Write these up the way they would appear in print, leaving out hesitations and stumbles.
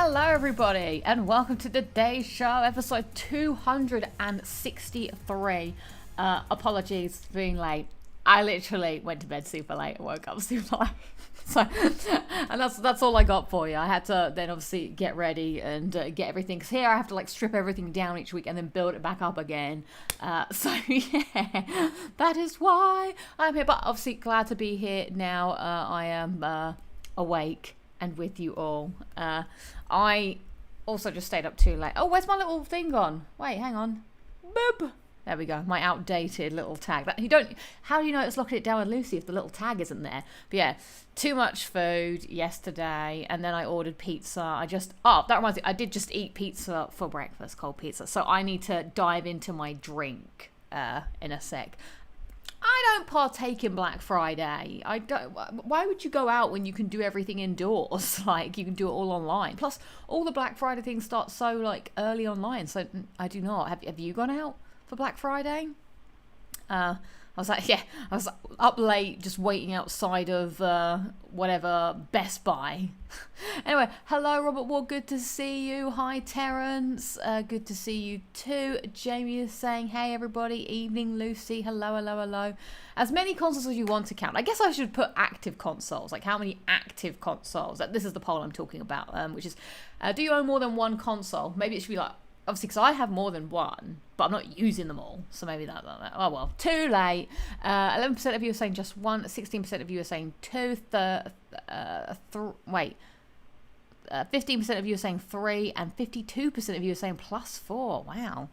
Hello everybody and welcome to today's show, episode 263. Apologies for being late. I literally went to bed super late and woke up super late. And that's all I got for you. I had to then obviously get ready and get everything, because here I have to like strip everything down each week and then build it back up again. So yeah, that is why I'm here. But obviously glad to be here now. I am awake and with you all. I also just stayed up too late. Oh, where's my little thing gone? Wait, hang on. Boop. There we go. My outdated little tag. How do you know it's locking it down with Lucy if the little tag isn't there? But yeah, too much food yesterday, and then I ordered pizza. That reminds me, I did just eat pizza for breakfast, cold pizza. So I need to dive into my drink in a sec. I don't partake in Black Friday. I don't. Why would you go out when you can do everything indoors? Like, you can do it all online. Plus, all the Black Friday things start so like early online. So I do not. Have you gone out for Black Friday? I was up late just waiting outside of whatever Best Buy. Anyway, hello Robert Ward, good to see you. Hi Terence, good to see you too. Jamie is saying hey everybody, evening Lucy, hello. As many consoles as you want to count. I guess I should put active consoles, like how many active consoles. This is the poll I'm talking about, which is do you own more than one console? Maybe it should be like, obviously, because I have more than one, but I'm not using them all. So maybe that. Oh, well, too late. 11% of you are saying just one. 16% of you are saying two. 15% of you are saying three. And 52% of you are saying plus four. Wow.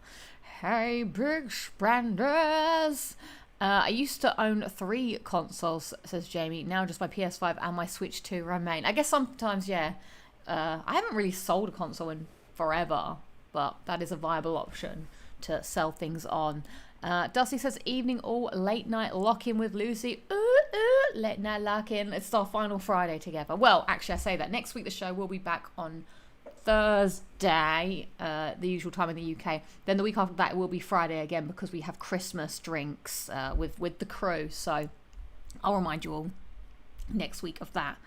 Hey, big spenders. I used to own 3 consoles, says Jamie. Now just my PS5 and my Switch 2 remain. I guess sometimes, yeah. I haven't really sold a console in forever, but that is a viable option to sell things on. Dusty says, evening all, late night lock-in with Lucy. Late night lock-in. It's our final Friday together. Well, actually, I say that. Next week, the show will be back on Thursday, the usual time in the UK. Then the week after that, it will be Friday again, because we have Christmas drinks with the crew. So I'll remind you all next week of that.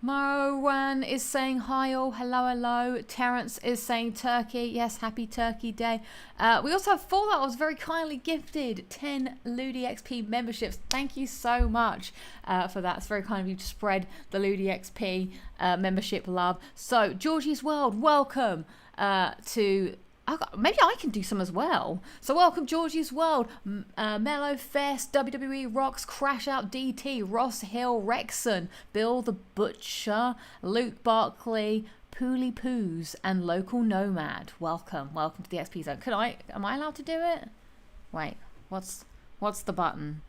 Moan is saying hi all, hello. Terence is saying turkey, yes, happy Turkey Day. We also have Fallout. I was very kindly gifted 10 LudiXP memberships. Thank you so much for that. It's very kind of you to spread the LudiXP membership love. So Georgie's World, welcome to... maybe I can do some as well. So welcome Georgie's World, Mellow Fest, WWE Rocks, Crash Out DT, Ross Hill, Rexon, Bill the Butcher, Luke Barkley, Pooley Poos, and Local Nomad. Welcome to the XP Zone. Am I allowed to do it? Wait, what's the button?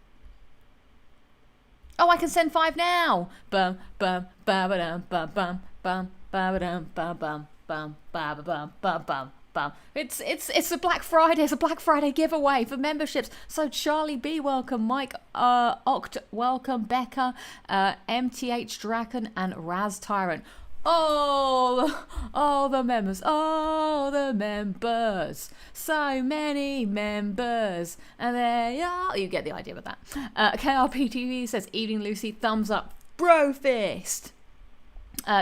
Oh, I can send 5 now. Bum bum ba ba dum bum bum bum ba ba dum bum bum bum ba ba bum bum bum. It's a Black Friday. It's a Black Friday giveaway for memberships. So Charlie B, welcome. Mike Oct, welcome. Becca, MTH Draken, and Raz Tyrant. All the members. So many members. And there you get the idea with that. KRPTV says, evening Lucy, thumbs up. Bro fist.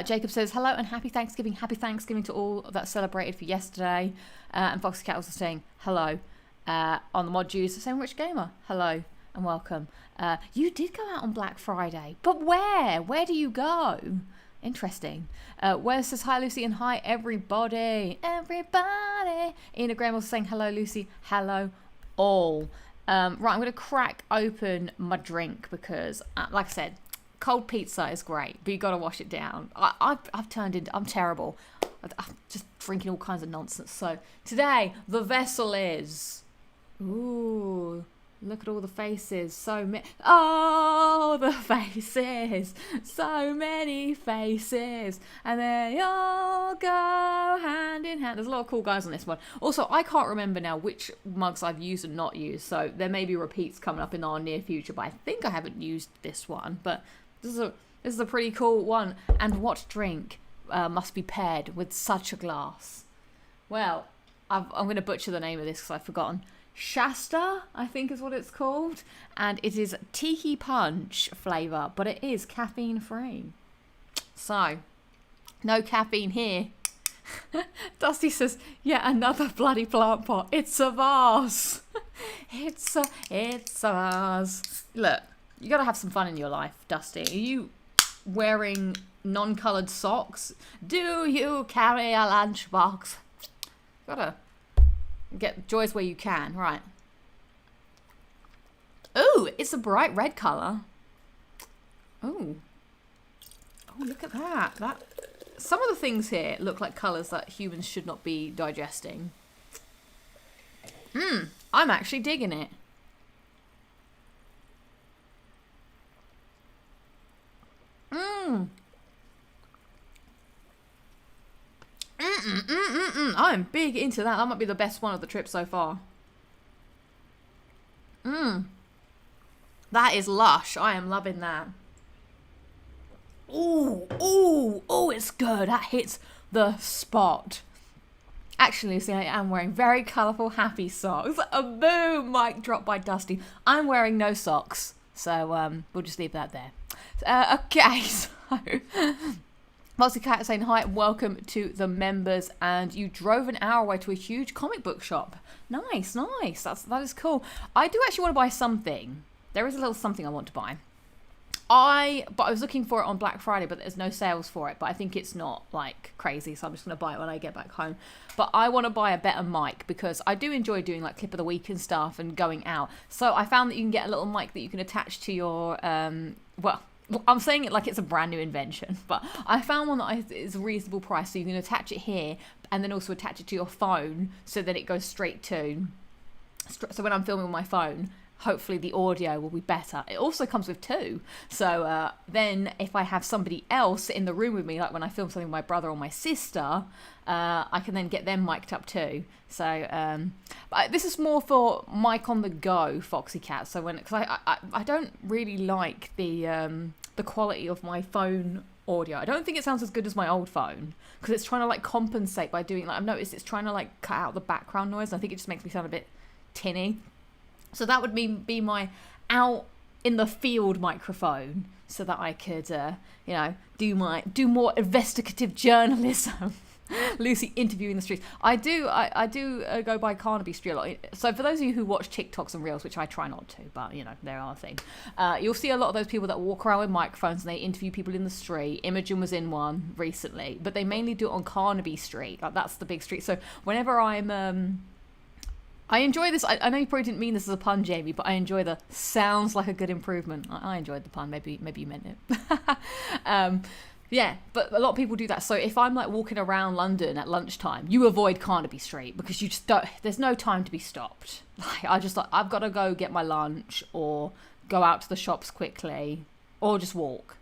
Jacob says, hello and happy Thanksgiving. Happy Thanksgiving to all that celebrated for yesterday. And Foxy Cat also saying hello. On the mod juice, saying Rich Gamer, hello and welcome. You did go out on Black Friday, but where? Where do you go? Interesting. Where says hi Lucy and hi everybody. Ina Graham also saying hello Lucy, hello all. Right, I'm going to crack open my drink because, like I said, cold pizza is great, but you got to wash it down. I'm terrible. I'm just drinking all kinds of nonsense. So today, the vessel is... Ooh, look at all the faces. The faces. So many faces. And they all go hand in hand. There's a lot of cool guys on this one. Also, I can't remember now which mugs I've used and not used. So there may be repeats coming up in our near future, but I think I haven't used this one. But this is a pretty cool one. And what drink must be paired with such a glass? Well, I'm going to butcher the name of this because I've forgotten. Shasta, I think is what it's called. And it is Tiki Punch flavour, but it is caffeine free. So, No caffeine here. Dusty says, yeah, another bloody plant pot. It's a vase. It's a vase. Look, you got to have some fun in your life, Dusty. Are you wearing non-coloured socks? Do you carry a lunchbox? Gotta get joys where you can. Right. Ooh, it's a bright red colour. Ooh. Oh, look at that. Some of the things here look like colours that humans should not be digesting. I'm actually digging it. I'm big into that. That might be the best one of the trip so far. That is lush. I am loving that. Ooh, it's good. That hits the spot. Actually, see, I am wearing very colourful, happy socks. A boom! Mic drop by Dusty. I'm wearing no socks, so we'll just leave that there. Okay, so Foxy Cat saying hi, welcome to the members, and you drove an hour away to a huge comic book shop. Nice. That is cool. I do actually want to buy something. There is a little something I want to buy. I was looking for it on Black Friday, but there's no sales for it. But I think it's not like crazy, so I'm just gonna buy it when I get back home. But I want to buy a better mic because I do enjoy doing like clip of the week and stuff and going out. So I found that you can get a little mic that you can attach to your well, I'm saying it like it's a brand new invention, but I found one that is a reasonable price. So you can attach it here and then also attach it to your phone so that it goes straight to. So when I'm filming on my phone, hopefully the audio will be better. It also comes with two. So then if I have somebody else in the room with me, like when I film something with my brother or my sister, I can then get them mic'd up too. So but this is more for mic on the go, Foxy Cat. So because I don't really like the quality of my phone audio. I don't think it sounds as good as my old phone because it's trying to like compensate by doing like I've noticed it's trying to like cut out the background noise. I think it just makes me sound a bit tinny. So that would be my out in the field microphone, so that I could, do more investigative journalism. Lucy interviewing the streets. I do go by Carnaby Street a lot. So for those of you who watch TikToks and Reels, which I try not to, but there are things. You'll see a lot of those people that walk around with microphones and they interview people in the street. Imogen was in one recently, but they mainly do it on Carnaby Street. Like that's the big street. So whenever I enjoy this. I know you probably didn't mean this as a pun, Jamie, but I enjoy the sounds like a good improvement. I enjoyed the pun. Maybe you meant it. Yeah, but a lot of people do that. So if I'm like walking around London at lunchtime, you avoid Carnaby Street because you just don't. There's no time to be stopped. Like I've got to go get my lunch or go out to the shops quickly or just walk.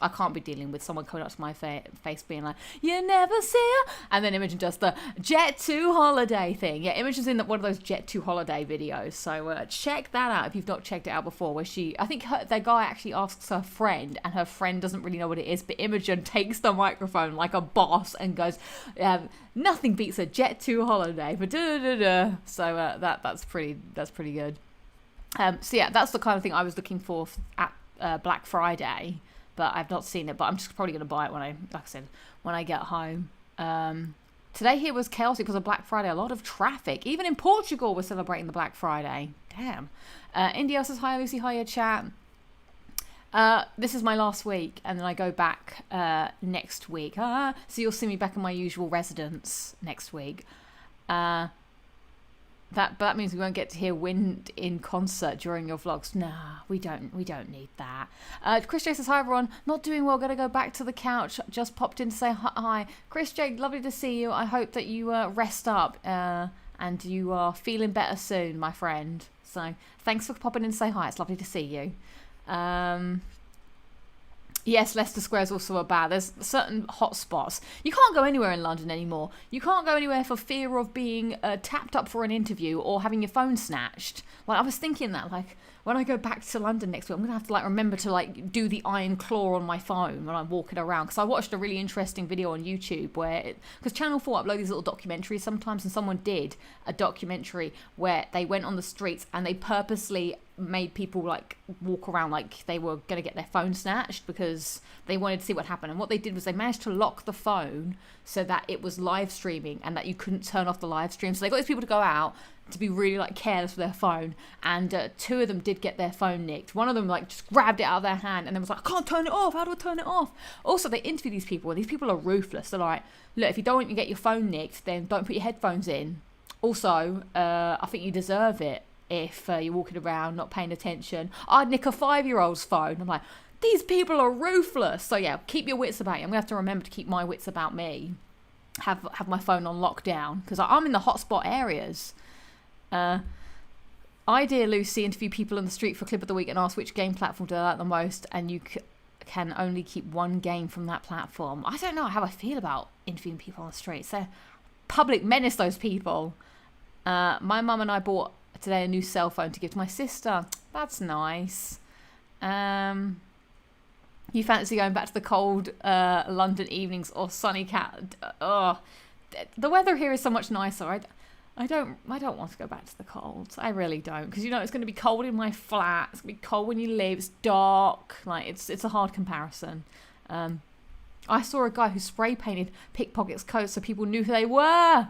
I can't be dealing with someone coming up to my face being like, you never see her. And then Imogen does the Jet 2 holiday thing. Yeah, Imogen's in one of those Jet 2 holiday videos. So check that out if you've not checked it out before. Where I think the guy actually asks her friend and her friend doesn't really know what it is. But Imogen takes the microphone like a boss and goes, nothing beats a Jet 2 holiday. So that's pretty good. So yeah, that's the kind of thing I was looking for at Black Friday. But I've not seen it. But I'm just probably going to buy it when I get home. Today here was chaotic because of Black Friday. A lot of traffic. Even in Portugal, we're celebrating the Black Friday. Damn. India says, hi, Lucy. Hiya, chat. This is my last week. And then I go back next week. So you'll see me back in my usual residence next week. But that means we won't get to hear Wind in concert during your vlogs. Nah, we don't need that. Chris J says, hi everyone, not doing well, gotta go back to the couch. Just popped in to say hi. Chris J, lovely to see you. I hope that you rest up and you are feeling better soon, my friend. So thanks for popping in to say hi. It's lovely to see you. Yes, Leicester Square is also bad. There's certain hot spots. You can't go anywhere in London anymore. You can't go anywhere for fear of being tapped up for an interview or having your phone snatched. Like, I was thinking that, like, when I go back to London next week, I'm going to have to, like, remember to, like, do the iron claw on my phone when I'm walking around. Because I watched a really interesting video on YouTube where, because Channel 4 upload these little documentaries sometimes, and someone did a documentary where they went on the streets and they purposely made people like walk around like they were going to get their phone snatched because they wanted to see what happened. And what they did was they managed to lock the phone so that it was live streaming and that you couldn't turn off the live stream. So they got these people to go out to be really like careless with their phone, and 2 of them did get their phone nicked. One of them like just grabbed it out of their hand and then was like, I can't turn it off, how do I turn it off? Also, they interview these people and these people are ruthless. They're like, look, if you don't want to get your phone nicked, then don't put your headphones in. Also, I think you deserve it if you're walking around not paying attention. I'd nick a 5-year-old's phone. I'm like, these people are ruthless. So yeah, keep your wits about you. I'm gonna have to remember to keep my wits about me. Have my phone on lockdown because I'm in the hotspot areas. I, dear Lucy, interview people on the street for clip of the week and ask which game platform do they like the most, and you can only keep one game from that platform. I don't know how I feel about interviewing people on the street. So public menace, those people. My mum and I bought today a new cell phone to give to my sister. That's nice. You fancy going back to the cold London evenings or sunny the weather here is so much nicer. I don't want to go back to the cold. I really don't, because it's going to be cold in my flat. It's going to be cold when you leave. It's dark. Like it's a hard comparison. I saw a guy who spray painted pickpockets' coats so people knew who they were.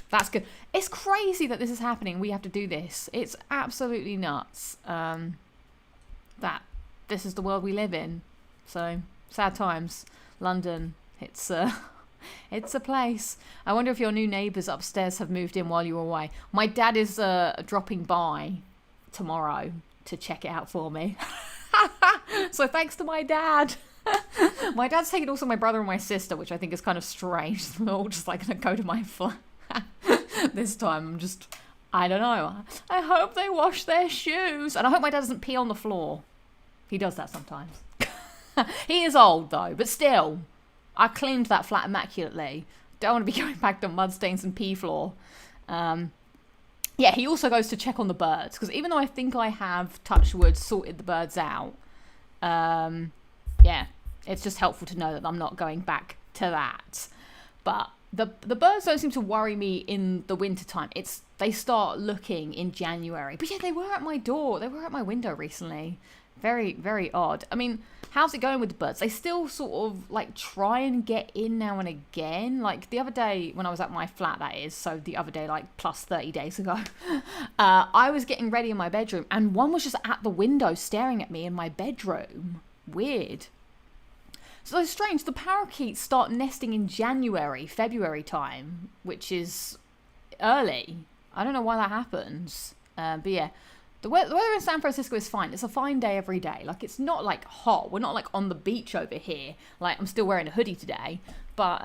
That's good. It's crazy that this is happening. We have to do this. It's absolutely nuts. That this is the world we live in. So sad times. London. It's a place. I wonder if your new neighbours upstairs have moved in while you were away. My dad is dropping by tomorrow to check it out for me. So thanks to my dad. My dad's taking also my brother and my sister, which I think is kind of strange. They're all just like going to go to my flat. This time I don't know. I hope they wash their shoes. And I hope my dad doesn't pee on the floor. He does that sometimes. He is old though, but still. I cleaned that flat immaculately. Don't want to be going back to mud stains and pea floor. Yeah, he also goes to check on the birds. Because even though I think I have, touch wood, sorted the birds out, yeah, it's just helpful to know that I'm not going back to that. But the birds don't seem to worry me in the wintertime. They start looking in January. But yeah, they were at my door. They were at my window recently. Very, very odd. I mean, how's it going with the birds? They still sort of like try and get in now and again. Like the other day when I was at my flat, that is, so the other day, like plus 30 days ago, I was getting ready in my bedroom and one was just at the window staring at me in my bedroom. Weird. So it's strange. The parakeets start nesting in January, February time, which is early. I don't know why that happens. But yeah. The weather in San Francisco is fine. It's a fine day every day. Like, it's not, like, hot. We're not, like, on the beach over here. Like, I'm still wearing a hoodie today. But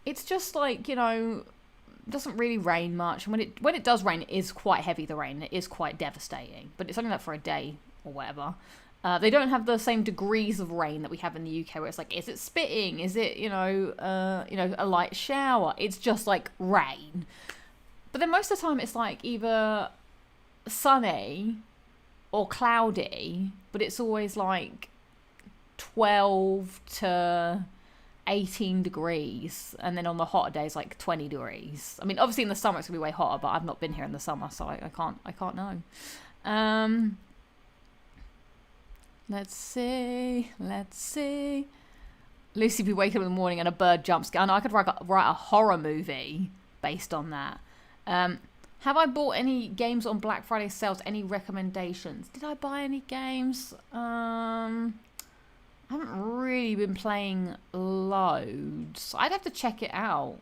it's just, like, doesn't really rain much. And when it does rain, it is quite heavy, the rain. It is quite devastating. But it's only, like, for a day or whatever. They don't have the same degrees of rain that we have in the UK, where it's, like, is it spitting? Is it, a light shower? It's just, like, rain. But then most of the time, it's, like, either sunny or cloudy, but it's always like 12 to 18 degrees, and then on the hotter days like 20 degrees. I mean, obviously in the summer it's gonna be way hotter, but I've not been here in the summer, so I can't know. Let's see. Lucy be waking up in the morning and a bird jump scare. I know I could write a horror movie based on that. Have I bought any games on Black Friday sales? Any recommendations? Did I buy any games? I haven't really been playing loads. I'd have to check it out.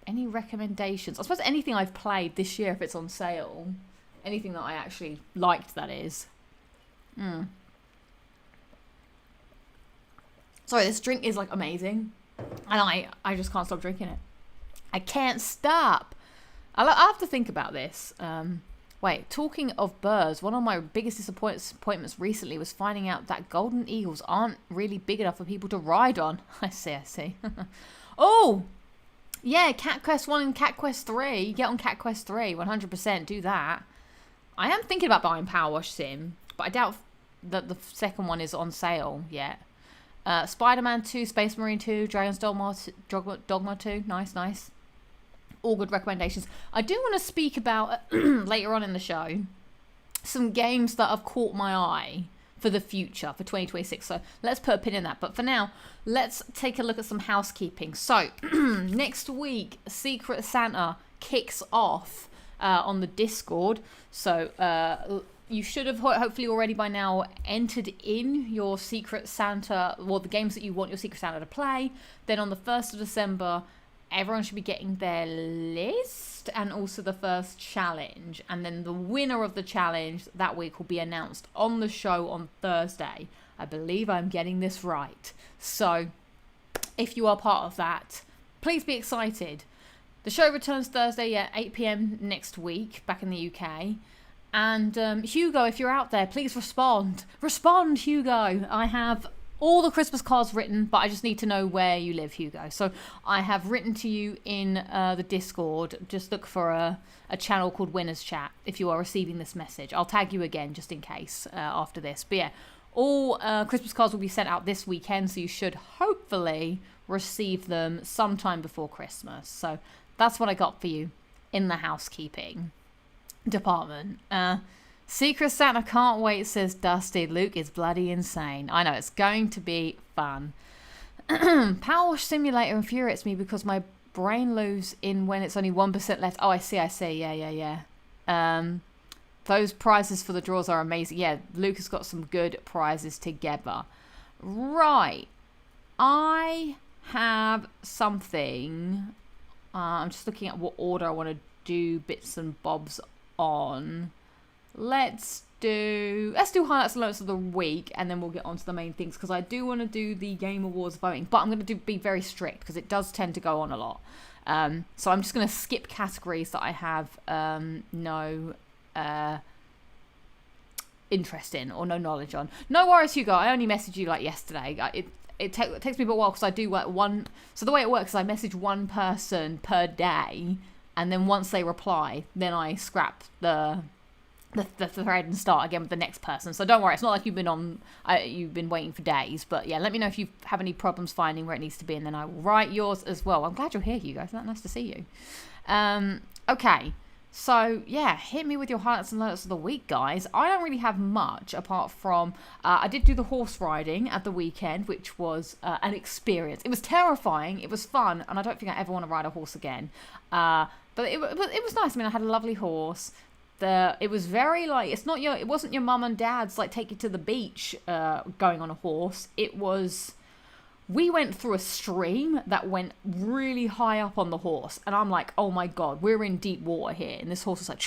Any recommendations? I suppose anything I've played this year, if it's on sale. Anything that I actually liked, that is. Sorry, this drink is like amazing. And I just can't stop drinking it. I can't stop. I have to think about this. Wait, talking of birds, one of my biggest disappointments recently was finding out that golden eagles aren't really big enough for people to ride on. I see. Oh, yeah, Cat Quest 1 and Cat Quest 3. Get on Cat Quest 3, 100%, do that. I am thinking about buying Power Wash Sim, but I doubt that the second one is on sale yet. Spider-Man 2, Space Marine 2, Dragon's Dogma 2. Nice. all good recommendations. I do want to speak about later on in the show some games that have caught my eye for the future, for 2026. So let's put a pin in that. But for now, let's take a look at some housekeeping. So next week, Secret Santa kicks off on the Discord. So you should have hopefully already by now entered in your Secret Santa, or the games that you want your Secret Santa to play. Then on the 1st of December, everyone should be getting their list and also the first challenge. And then the winner of the challenge that week will be announced on the show on Thursday. I believe I'm getting this right. So if you are part of that, please be excited. The show returns Thursday at 8 p.m. next week, back in the UK. And Hugo, if you're out there, please respond. Respond, Hugo. I have all the Christmas cards written, but I just need to know where you live, Hugo. So I have written to you in the Discord. Just look for a channel called Winners Chat if you are receiving this message. I'll tag you again just in case after this. But yeah, all Christmas cards will be sent out this weekend, so you should hopefully receive them sometime before Christmas. So that's what I got for you in the housekeeping department. Secret Santa can't wait, says Dusty. Luke is bloody insane. I know, it's going to be fun. Power Wash Simulator infuriates me because my brain loses in when it's only 1% left. Oh, I see. Yeah. Those prizes for the draws are amazing. Yeah, Luke has got some good prizes together. Right. I have something. I'm just looking at what order I want to do bits and bobs on. Let's do highlights and lowlights of the week, and then we'll get on to the main things, because I do want to do the Game Awards voting, but I'm going to be very strict because it does tend to go on a lot. So I'm just going to skip categories that I have no interest in or no knowledge on. No worries, Hugo. I only messaged you like yesterday. It takes me a while because I do like one. So the way it works is I message one person per day, and then once they reply, then I scrap the thread and start again with the next person. So don't worry, it's not like you've been waiting for days. But yeah, let me know if you have any problems finding where it needs to be, and then I will write yours as well. I'm glad you're here, Hugo. Isn't that nice to see you? Okay. So, yeah, hit me with your highlights and lowlights of the week, guys. I don't really have much apart from I did do the horse riding at the weekend, which was an experience. It was terrifying. It was fun, and I don't think I ever want to ride a horse again. But it was nice. I mean, I had a lovely horse. It was very like, it wasn't your mum and dad's like take you to the beach going on a horse. We went through a stream that went really high up on the horse, and I'm like, oh my god, we're in deep water here, and this horse was like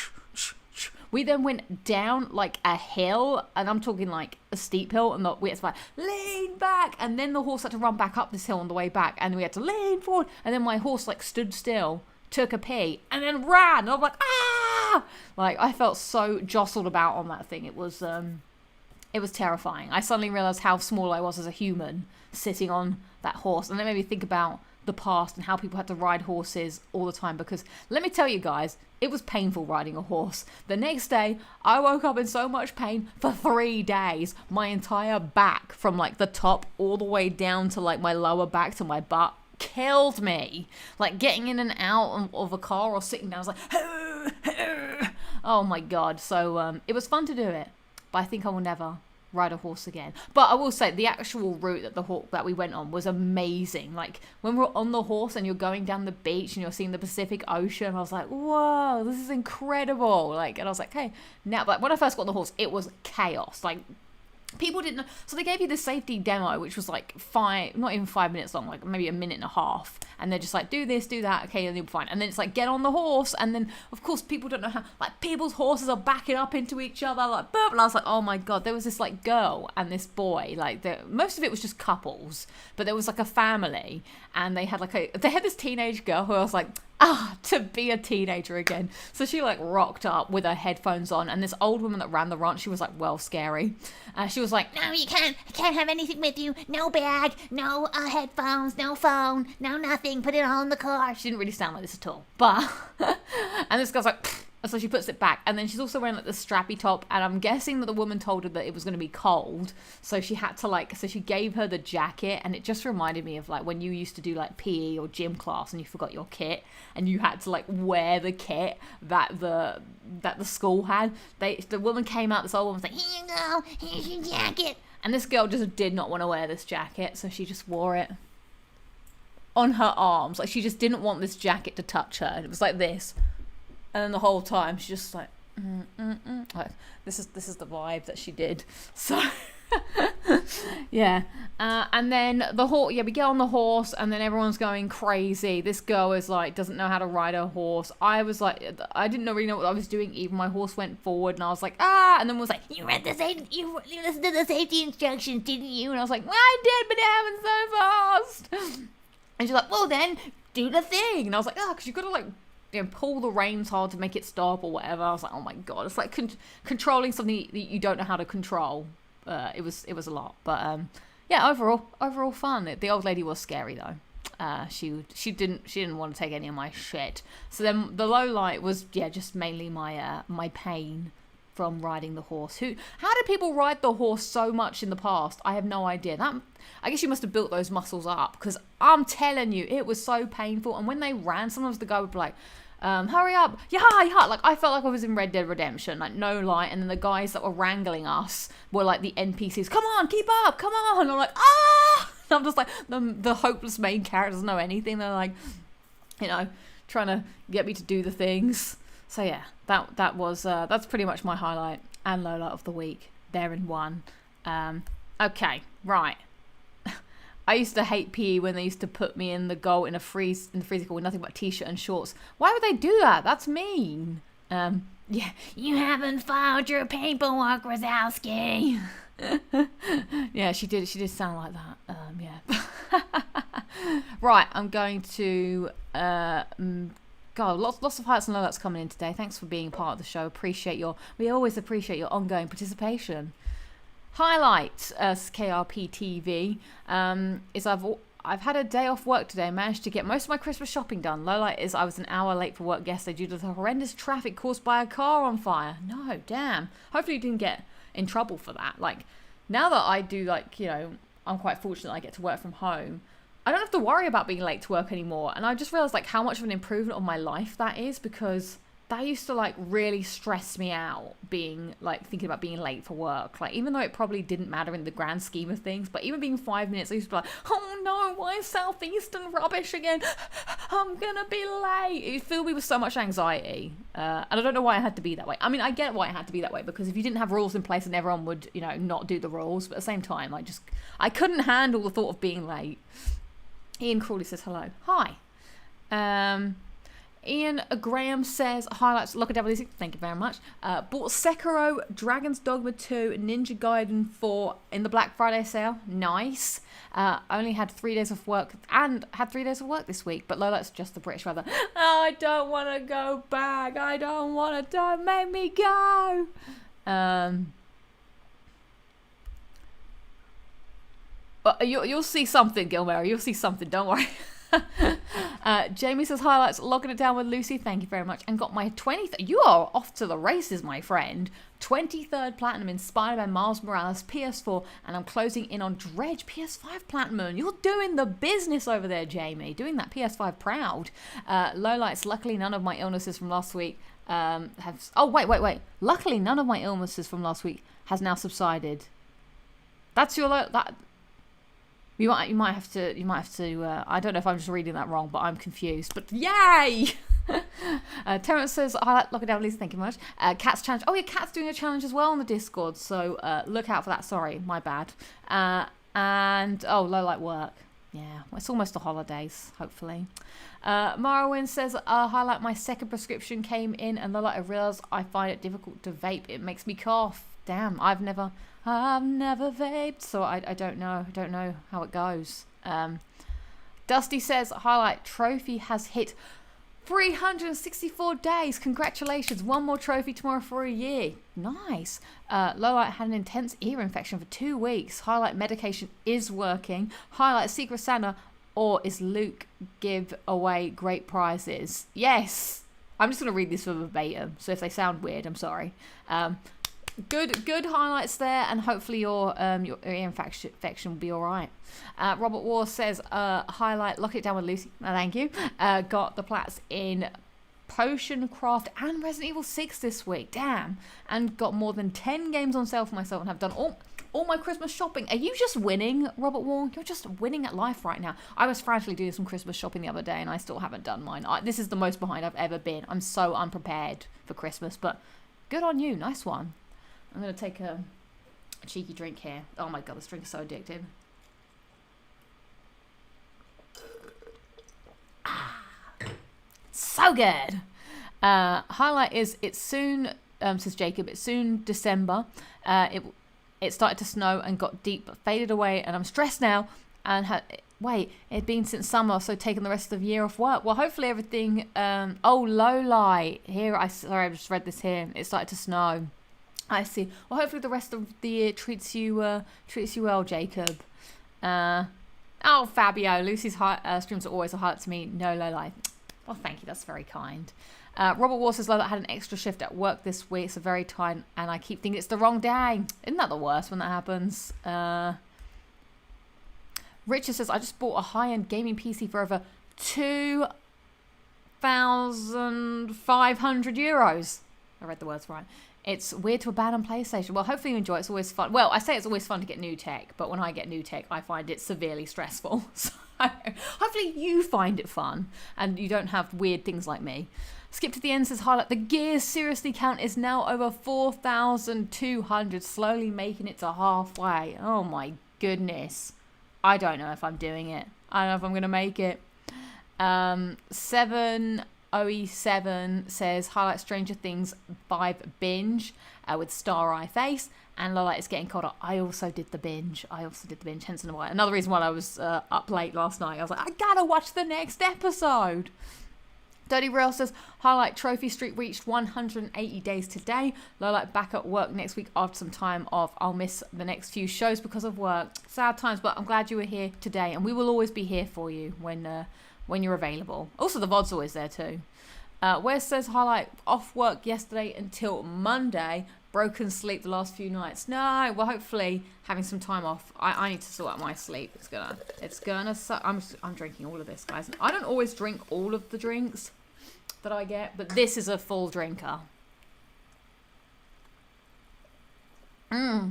we then went down like a hill, and I'm talking like a steep hill, and we had to like lean back, and then the horse had to run back up this hill on the way back, and we had to lean forward, and then my horse like stood still, took a pee, and then ran, and I'm like, ah! Like, I felt so jostled about on that thing. It was terrifying. I suddenly realized how small I was as a human sitting on that horse, and it made me think about the past and how people had to ride horses all the time, because let me tell you guys, it was painful riding a horse. The next day, I woke up in so much pain for 3 days. My entire back, from like the top all the way down to like my lower back to my butt, killed me. Like getting in and out of a car or sitting down, I was like, oh my god. So it was fun to do it, but I think I will never ride a horse again. But I will say the actual route that we went on was amazing. Like when we're on the horse and you're going down the beach and you're seeing the Pacific Ocean, I was like, whoa, this is incredible. Like, and I was like, hey, now, but when I first got on the horse, it was chaos. Like, people didn't know. So they gave you the safety demo, which was like not even 5 minutes long, like maybe a minute and a half. And they're just like, do this, do that. Okay, then you'll be fine. And then it's like, get on the horse. And then, of course, people don't know how, like, people's horses are backing up into each other. Like, boop. And I was like, oh my God, there was this like girl and this boy. Like, most of it was just couples, but there was like a family. And they had this teenage girl who I was like, to be a teenager again. So she like rocked up with her headphones on, and this old woman that ran the ranch, she was like, well, scary. She was like, no, you can't have anything with you, no bag, no headphones, no phone, no nothing, put it all in the car. She didn't really sound like this at all, but and this guy's like, So she puts it back, and then she's also wearing like the strappy top, and I'm guessing that the woman told her that it was going to be cold, so she had to like, so she gave her the jacket, and it just reminded me of like when you used to do like PE or gym class and you forgot your kit and you had to like wear the kit that the school had. The woman came out, this old woman was like, here you go, here's your jacket, and this girl just did not want to wear this jacket, so she just wore it on her arms, like she just didn't want this jacket to touch her, and it was like this. And then the whole time she's just like, like this is the vibe that she did. So yeah, and then the horse. Yeah, we get on the horse, and then everyone's going crazy. This girl is like doesn't know how to ride a horse. I was like, I didn't really know what I was doing. Even my horse went forward, and I was like, and then was like, you listened to the safety instructions, didn't you? And I was like, well, I did, but it happened so fast. And she's like, well, then do the thing. And I was like, because you've got to like, pull the reins hard to make it stop or whatever. I was like, oh my god, it's like controlling something that you don't know how to control. It was a lot, but yeah, overall fun. The old lady was scary though. She didn't want to take any of my shit. So then the low light was just mainly my pain from riding the horse. How did people ride the horse so much in the past? I have no idea. I guess you must have built those muscles up, because I'm telling you, it was so painful. And when they ran, sometimes the guy would be like, hurry up, yeah, like I felt like I was in Red Dead Redemption, like no light, and then the guys that were wrangling us were like the NPCs, come on, keep up, come on, and I'm like, and I'm just like, the hopeless main character doesn't know anything, they're like, trying to get me to do the things. So yeah, that's pretty much my highlight and lowlight of the week, there in one. Okay, right. I used to hate PE when they used to put me in the goal in the freezer with nothing but t-shirt and shorts. Why would they do that? That's mean. Yeah, you haven't filed your paperwork, Wazowski. Yeah, she did sound like that. Yeah. Right, I'm going to God, lots of highlights and lowlights coming in today. Thanks for being part of the show. We always appreciate your ongoing participation. Highlight, KRP TV, is I've had a day off work today, managed to get most of my Christmas shopping done. Lowlight is I was an hour late for work yesterday due to the horrendous traffic caused by a car on fire. No, damn. Hopefully you didn't get in trouble for that. Like, now that I do, like, I'm quite fortunate I get to work from home, I don't have to worry about being late to work anymore. And I just realized like how much of an improvement on my life that is, because that used to like really stress me out, being like thinking about being late for work. Like, even though it probably didn't matter in the grand scheme of things, but even being 5 minutes, I used to be like, oh no, why is Southeastern rubbish again? I'm gonna be late. It filled me with so much anxiety. And I don't know why I had to be that way. I mean, I get why I had to be that way, because if you didn't have rules in place, then everyone would, not do the rules. But at the same time, I couldn't handle the thought of being late. Ian Crawley says hello. Hi. Ian Graham says, highlights, Lockin, thank you very much. Bought Sekiro, Dragon's Dogma 2, Ninja Gaiden 4 in the Black Friday sale. Nice. Only had 3 days of work, and had 3 days of work this week, but Lola's just the British weather. Oh, I don't want to go back. Don't make me go. You'll see something, Gilmero. You'll see something. Don't worry. Jamie says, highlights, logging it down with Lucy. Thank you very much. And got my 20th. You are off to the races, my friend. 23rd platinum in Spider-Man Miles Morales PS4. And I'm closing in on Dredge PS5 platinum. You're doing the business over there, Jamie. Doing that PS5 proud. Lowlights, luckily none of my illnesses from last week have... Oh, wait. Luckily none of my illnesses from last week has now subsided. That's your... You might have to. I don't know if I'm just reading that wrong, but I'm confused. But yay! Terrence says, "I like Lockin down, Lisa. Thank you very much." Cat's challenge. Oh yeah, Cat's doing a challenge as well on the Discord. So look out for that. Sorry, my bad. And low light work. Yeah, it's almost the holidays. Hopefully. Marwin says, highlight, my second prescription came in, and low light, I realised I find it difficult to vape. It makes me cough. Damn, I've never vaped, so I don't know how it goes. Dusty says, highlight, trophy has hit 364 days. Congratulations, one more trophy tomorrow for a year. Nice. Lowlight had an intense ear infection for 2 weeks. Highlight, medication is working. Highlight, Secret Santa, or is Luke give away great prizes? Yes. I'm just going to read this verbatim, so if they sound weird, I'm sorry. Good highlights there, and hopefully your ear infection will be all right. Robert War says, highlight, lock it down with Lucy. Thank you. Got the plats in Potion Craft and Resident Evil 6 this week. Damn. And got more than 10 games on sale for myself and have done all my Christmas shopping. Are you just winning, Robert Wall? You're just winning at life right now. I was frantically doing some Christmas shopping the other day and I still haven't done mine. This is the most behind I've ever been. I'm so unprepared for Christmas, but good on you. Nice one. I'm going to take a cheeky drink here. Oh my God, this drink is so addictive. So good. Highlight is it's soon, says Jacob, it's soon December. It started to snow and got deep but faded away, and I'm stressed now. And wait, it'd been since summer, so taking the rest of the year off work. Well, hopefully everything. Oh, low light here. Sorry, I just read this here. It started to snow. I see. Well, hopefully the rest of the year treats you well, Jacob. Oh, Fabio, Lucy's streams are always a highlight to me. No low light. Well, thank you. That's very kind. Robert War says, Lola had an extra shift at work this week. It's very tight, and I keep thinking it's the wrong day. Isn't that the worst when that happens? Richard says, I just bought a high-end gaming PC for over €2,500. I read the words right. It's weird to abandon PlayStation. Well, hopefully you enjoy it. It's always fun. Well, I say it's always fun to get new tech, but when I get new tech, I find it severely stressful. So hopefully you find it fun and you don't have weird things like me. Skip to the end says, highlight, the Gears Seriously count is now over 4,200, slowly making it to halfway. Oh my goodness. I don't know if I'm doing it. I don't know if I'm going to make it. 7OE7 says, highlight Stranger Things 5 binge with Star Eye Face. And Lola, it's getting colder. I also did the binge. Hence another reason why I was up late last night. I was like, I gotta watch the next episode. Dirty Rail says, highlight Trophy Street reached 180 days today. Lola back at work next week after some time off. I'll miss the next few shows because of work. Sad times, but I'm glad you were here today. And we will always be here for you when you're available. Also, the VOD's always there too. Wes says, highlight off work yesterday until Monday. Broken sleep the last few nights. No, well, hopefully having some time off. I need to sort out my sleep. It's gonna suck. I'm drinking all of this, guys. I don't always drink all of the drinks that I get, but this is a full drinker. Okay.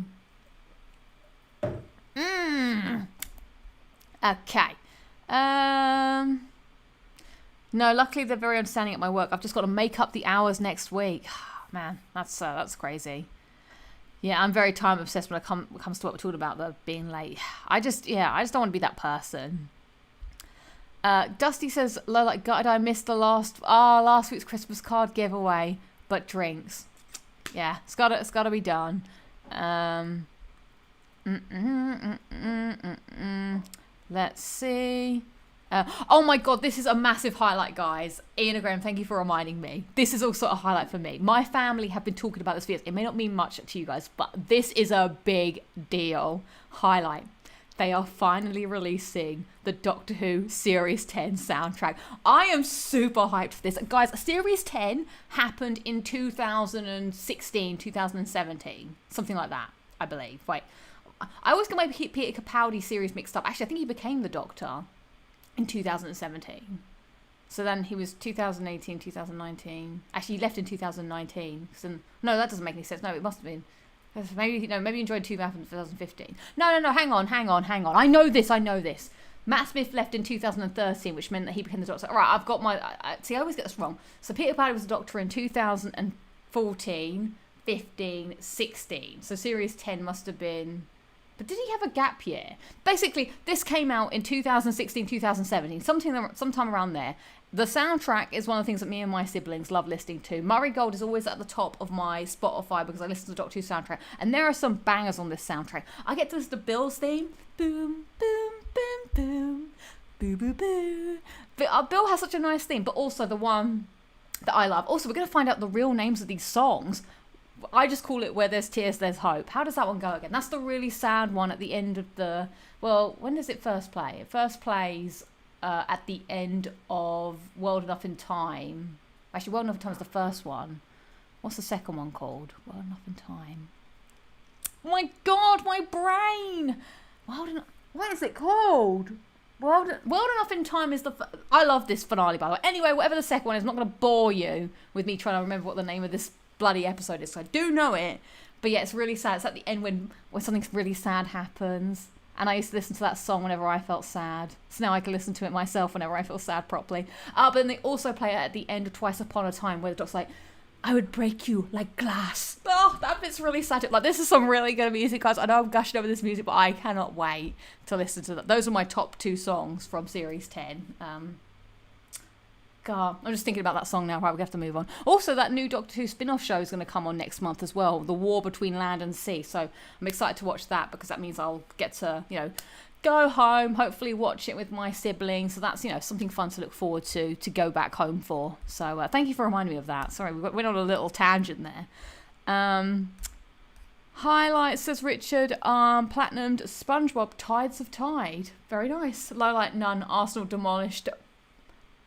No, luckily they're very understanding at my work. I've just got to make up the hours next week. Man, that's crazy. Yeah, I'm very time obsessed when it comes to what we're talking about, the being late. I just don't want to be that person. Dusty says, Lola, God, I missed the last week's Christmas card giveaway, but drinks. Yeah, it's gotta be done. Let's see. Oh my God, this is a massive highlight, guys. Ian Graham, thank you for reminding me. This is also a highlight for me. My family have been talking about this for years. It may not mean much to you guys, but this is a big deal. Highlight. They are finally releasing the Doctor Who Series 10 soundtrack. I am super hyped for this. Guys, Series 10 happened in 2016, 2017. Something like that, I believe. Wait, I always get my Peter Capaldi series mixed up. Actually, I think he became the Doctor in 2017. So then he was 2018, 2019. Actually, he left in 2019. No, that doesn't make any sense. No, it must have been. Maybe you enjoyed 2015. No, hang on. I know this. Matt Smith left in 2013, which meant that he became the Doctor. All right, I've got my... see, I always get this wrong. So Peter Capaldi was the Doctor in 2014, 15, 16. So Series 10 must have been... But did he have a gap year? Basically, this came out in 2016, 2017, sometime around there. The soundtrack is one of the things that me and my siblings love listening to. Murray Gold is always at the top of my Spotify because I listen to the Doctor Who soundtrack. And there are some bangers on this soundtrack. I get to listen to Bill's theme. Boom, boom, boom, boom. Boo, boo, boo. But, Bill has such a nice theme, but also the one that I love. Also, we're going to find out the real names of these songs. I just call it Where There's Tears, There's Hope. How does that one go again? That's the really sad one at the end of the... Well, when does it first play? It first plays at the end of World Enough in Time. Actually, Well Enough in Time is the first one. What's the second one called? Well Enough in Time. Oh my God, my brain! What is it called? World Enough in Time is I love this finale, by the way. Anyway, whatever the second one is, I'm not going to bore you with me trying to remember what the name of this bloody episode is. So I do know it, but yeah, it's really sad. It's at the end when something really sad happens. And I used to listen to that song whenever I felt sad. So now I can listen to it myself whenever I feel sad properly. But then they also play it at the end of Twice Upon a Time, where the doc's like, I would break you like glass. Oh, that bit's really sad. Like, this is some really good music, guys. I know I'm gushing over this music, but I cannot wait to listen to that. Those are my top 2 songs from Series 10. God, I'm just thinking about that song now. Right, we have to move on. Also, that new Doctor Who spin-off show is going to come on next month as well. The War Between Land and Sea. So I'm excited to watch that, because that means I'll get to, go home, hopefully watch it with my siblings. So that's, something fun to look forward to go back home for. So thank you for reminding me of that. Sorry, we went on a little tangent there. Highlights, says Richard, platinumed SpongeBob Tides of Tide. Very nice. Low light none. Arsenal demolished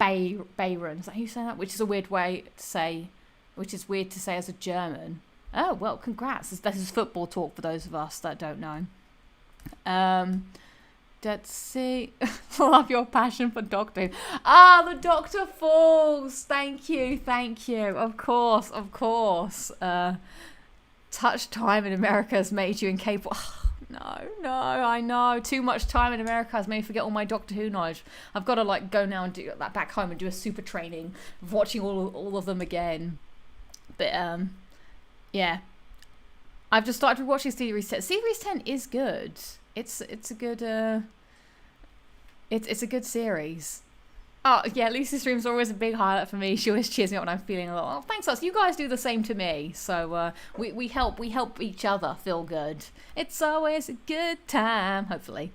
Bayern. Is that how you say that? Which is a weird way to say, which is weird to say as a German. Oh, well, congrats. This is football talk for those of us that don't know. Let's see. Love your passion for Doctor Who. The Doctor Falls. Thank you. Of course. Touch time in America has made you incapable. No, I know. Too much time in America has made me forget all my Doctor Who knowledge. I've got to go now and do that back home and do a super training of watching all of them again. But yeah, I've just started watching Series 10. Series 10 is good. It's a good it's a good series. Oh yeah, Lucy's streams are always a big highlight for me. She always cheers me up when I'm feeling a little. Oh, thanks, us. You guys do the same to me. So we help each other feel good. It's always a good time. Hopefully.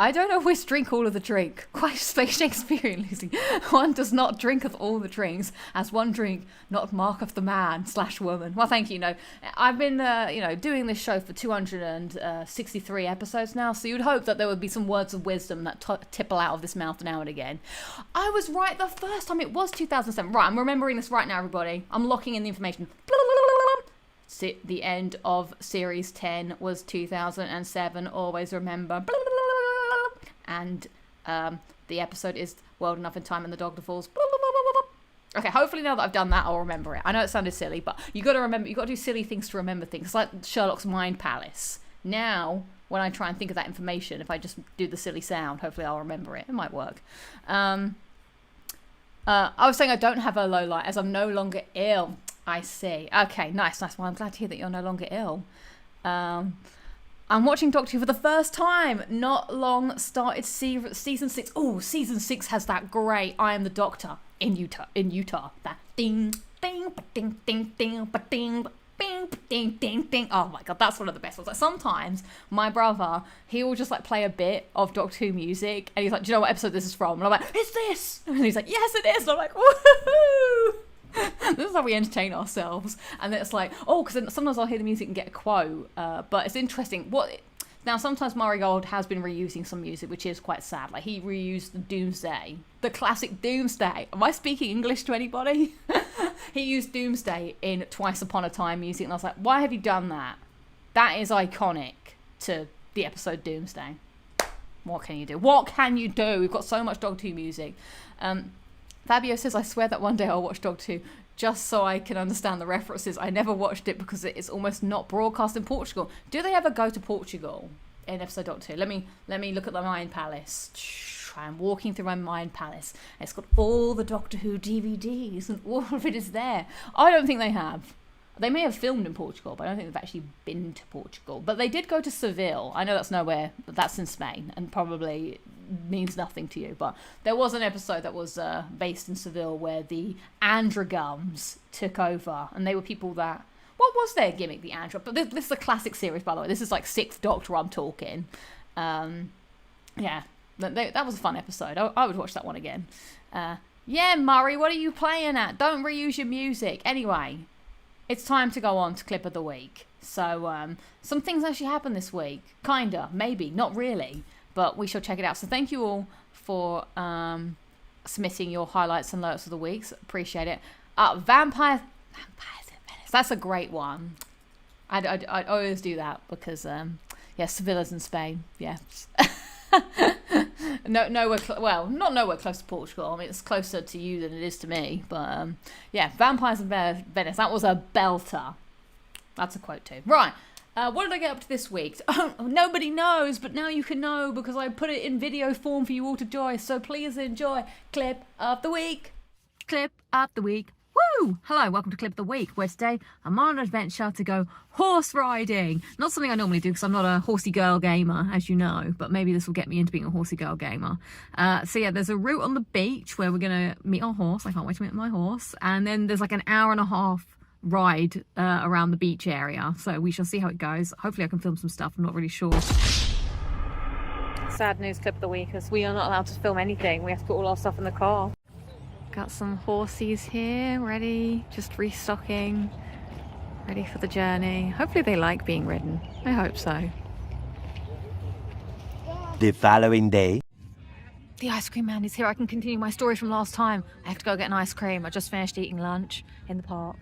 I don't always drink all of the drink. Quite Shakespearean, Lucy. One does not drinketh all the drinks, as one drink not marketh the man / woman. Well, thank you. I've been, doing this show for 263 episodes now, so you'd hope that there would be some words of wisdom that tipple out of this mouth now and again. I was right the first time. It was 2007. Right, I'm remembering this right now, everybody. I'm locking in the information. The end of Series 10 was 2007. Always remember. And the episode is World Enough in Time and the Doctor Falls. Okay, hopefully now that I've done that, I'll remember it. I know it sounded silly, but you got to remember. You got to do silly things to remember things. It's like Sherlock's Mind Palace. Now, when I try and think of that information, if I just do the silly sound, hopefully I'll remember it. It might work. I was saying I don't have a low light as I'm no longer ill. I see. Okay, nice. Well, I'm glad to hear that you're no longer ill. I'm watching Doctor Who for the first time. Not long started season 6. Oh, season 6 has that great I Am the Doctor in Utah. That ding, ding, ding, ding, ding, ding, ding, ding, ding, ding. Oh my God, that's one of the best ones. Like, sometimes my brother, he will just play a bit of Doctor Who music, and he's like, "Do you know what episode this is from?" And I'm like, "It's this." And he's like, "Yes, it is." And I'm like, "Woohoo!" This is how we entertain ourselves. And then it's like, because sometimes I'll hear the music and get a quote, but it's interesting. Now, sometimes Murray Gold has been reusing some music, which is quite sad. Like, he reused the Doomsday, the classic Doomsday. Am I speaking English to anybody? He used Doomsday in Twice Upon a Time music, and I was like, why have you done that? That is iconic to the episode Doomsday. What can you do? We've got so much Doctor Who music. Fabio says, I swear that one day I'll watch Doctor Who just so I can understand the references. I never watched it because it is almost not broadcast in Portugal. Do they ever go to Portugal in episode Doctor Who? Let me look at the Mind Palace. I'm walking through my Mind Palace. It's got all the Doctor Who DVDs and all of it is there. I don't think they have. They may have filmed in Portugal, but I don't think they've actually been to Portugal. But they did go to Seville. I know that's nowhere, but that's in Spain, and probably means nothing to you. But there was an episode that was based in Seville where the Androgums took over, and they were people that... What was their gimmick, the Andro? But this is a classic series, by the way. This is like 6th Doctor I'm talking. Yeah, that was a fun episode. I would watch that one again. Yeah, Murray, what are you playing at? Don't reuse your music. Anyway... It's time to go on to Clip of the Week. So, some things actually happened this week. Kinda, maybe, not really. But we shall check it out. So thank you all for submitting your highlights and alerts of the weeks. Appreciate it. Vampires in Venice. That's a great one. I always do that because Sevilla's in Spain. Yeah. Not nowhere close to Portugal. I mean, it's closer to you than it is to me. But Vampires in Venice. That was a belter. That's a quote too. Right. What did I get up to this week? Oh, nobody knows, but now you can know because I put it in video form for you all to enjoy. So please enjoy Clip of the Week. Clip of the Week. Woo! Hello, welcome to Clip of the Week, where today I'm on an adventure to go horse riding. Not something I normally do because I'm not a horsey girl gamer, as you know, but maybe this will get me into being a horsey girl gamer. There's a route on the beach where we're going to meet our horse. I can't wait to meet my horse. And then there's like an hour and a half ride around the beach area, so we shall see how it goes. Hopefully I can film some stuff. I'm not really sure. Sad news Clip of the Week, as we are not allowed to film anything. We have to put all our stuff in the car. Got some horsies here ready, just restocking, ready for the journey. Hopefully they like being ridden. I hope so. The following day, the ice cream man is here. I can continue my story from last time. I have to go get an ice cream. I just finished eating lunch in the park.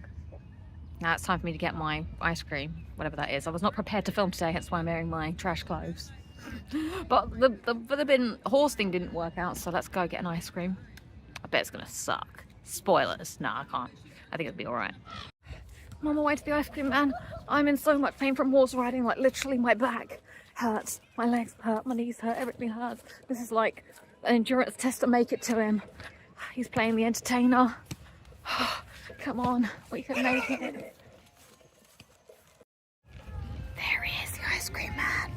Now it's time for me to get my ice cream, whatever that is. I was not prepared to film today, hence why I'm wearing my trash clothes. But the horse thing didn't work out, so let's go get an ice cream. I bet it's gonna suck. Spoilers. No, I can't. I think it'll be alright. I'm on my way to the ice cream man. I'm in so much pain from horse riding, like literally my back hurts, my legs hurt, my knees hurt, everything hurts. This is like an endurance test to make it to him. He's playing the entertainer. Come on, we can make it. There he is, the ice cream man.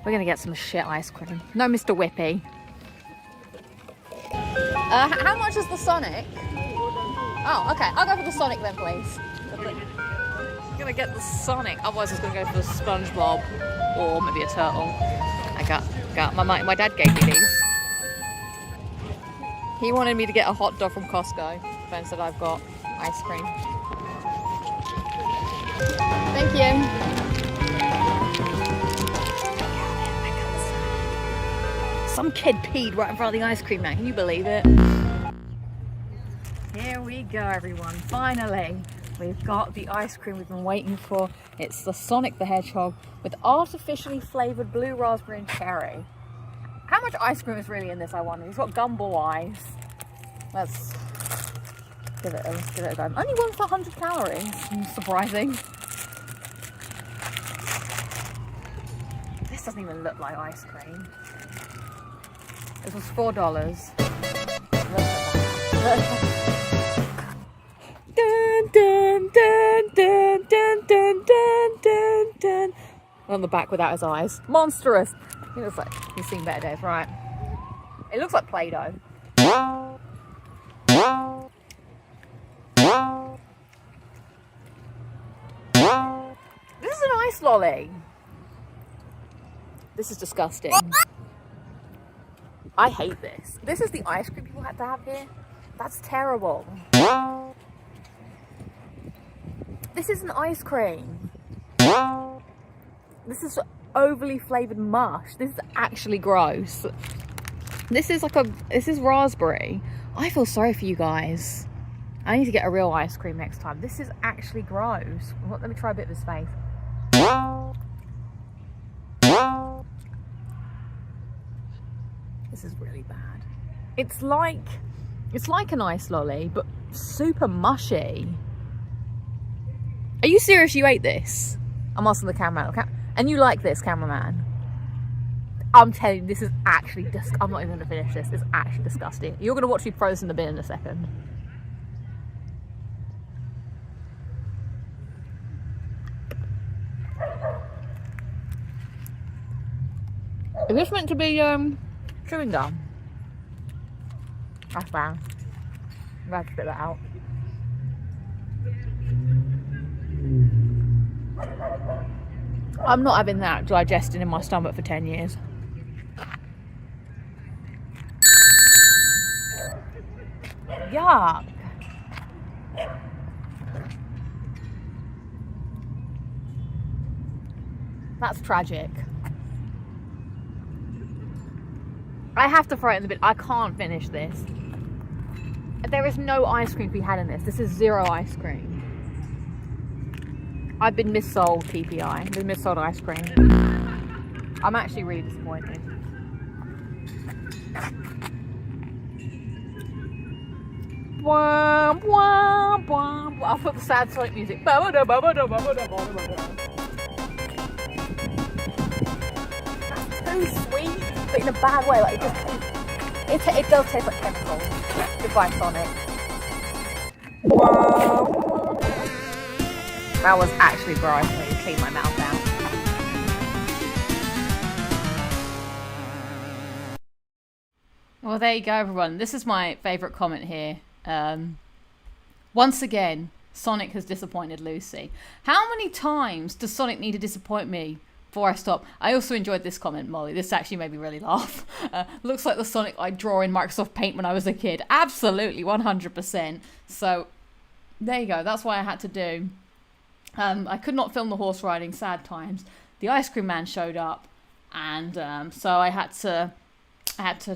We're gonna get some shit ice cream. No Mr. Whippy. How much is the Sonic? Oh, okay. I'll go for the Sonic then, please. I'm gonna get the Sonic. Otherwise, I was gonna go for the SpongeBob or maybe a turtle. My dad gave me these. He wanted me to get a hot dog from Costco. Ben said I've got ice cream. Thank you. Some kid peed right in front of the ice cream man. Can you believe it? Here we go, everyone. Finally, we've got the ice cream we've been waiting for. It's the Sonic the Hedgehog with artificially flavored blue raspberry and cherry. How much ice cream is really in this, I wonder? He's got gumball eyes. Let's give it a go. Only one for 100 calories. Surprising. This doesn't even look like ice cream. This was $4. Dun, dun, dun, dun, dun, dun, dun, dun, dun. On the back without his eyes. Monstrous. He looks like he's seen better days, right? It looks like Play-Doh. This is an ice lolly. This is disgusting. I hate this. This is the ice cream people had to have here. That's terrible. This isn't ice cream. This is overly flavored mush. This is actually gross. This is raspberry. I feel sorry for you guys. I need to get a real ice cream next time. This is actually gross. Let me try a bit of his face. This is really bad. It's like an ice lolly, but super mushy. Are you serious? You ate this? I'm asking the cameraman. And you like this, cameraman? I'm telling you, this is actually I'm not even gonna finish this. It's actually disgusting. You're gonna watch me throw this in the bin in a second. Is this meant to be chewing gum? That's bad. I'm gonna have to spit that out. I'm not having that digesting in my stomach for 10 years. Yuck. That's tragic. I have to throw it in the bin. I can't finish this. There is no ice cream to be had in this. This is zero ice cream. I've been missold TPI. I've been missold ice cream. I'm actually really disappointed. Wah, wah, wah, wah. I'll put the sad Sonic music. That's so sweet, but in a bad way. Like it does taste like chemicals. Goodbye, Sonic. Whoa. That was actually gross. I need to clean my mouth out. Well, there you go, everyone. This is my favourite comment here. Once again, Sonic has disappointed Lucy. How many times does Sonic need to disappoint me before I stop? I also enjoyed this comment, Molly. This actually made me really laugh. Looks like the Sonic I draw in Microsoft Paint when I was a kid. Absolutely, 100%. So, there you go. That's what I had to do. I could not film the horse riding, sad times. The ice cream man showed up, and so I had to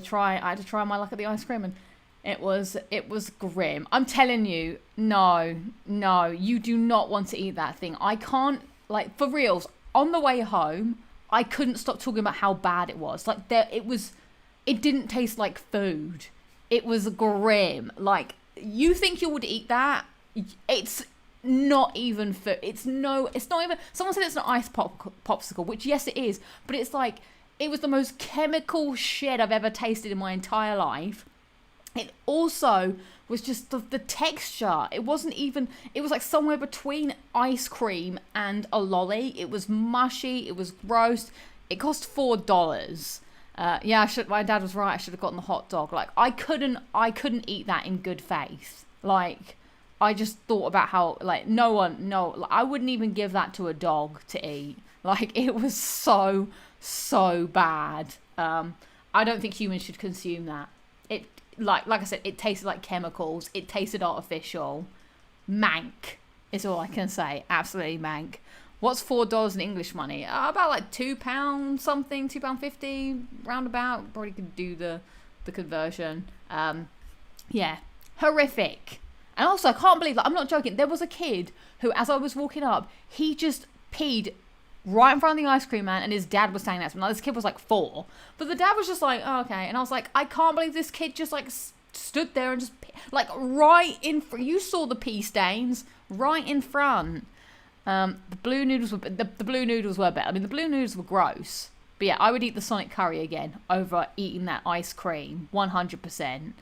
try my luck at the ice cream, and it was grim. I'm telling you, no, you do not want to eat that thing. I can't, like, for reals. On the way home, I couldn't stop talking about how bad it was. Like, it didn't taste like food. It was grim. Like, you think you would eat that? It's not even food. It's not even. Someone said it's an ice popsicle, which yes, it is. But it's like, it was the most chemical shit I've ever tasted in my entire life. It also was just the texture. It wasn't even, it was like somewhere between ice cream and a lolly. It was mushy. It was gross. It cost $4. Yeah, my dad was right. I should have gotten the hot dog. Like, I couldn't eat that in good faith. Like, I just thought about how, like, I wouldn't even give that to a dog to eat. Like, it was so bad. I don't think humans should consume that. It, like I said, it tasted like chemicals. It tasted artificial. Mank is all I can say. Absolutely mank. What's $4 in English money? About like £2 something, £2.50 roundabout. Probably could do the conversion. Yeah, horrific. And also, I can't believe, like, I'm not joking. There was a kid who, as I was walking up, he just peed right in front of the ice cream man, and his dad was standing next to him. Now, this kid was like 4, but the dad was just like, oh, okay. And I was like, I can't believe this kid just like stood there and just like right in front. You saw the pee stains right in front. The blue noodles were the blue noodles were better. I mean, the blue noodles were gross, but yeah, I would eat the Sonic curry again over eating that ice cream, 100%.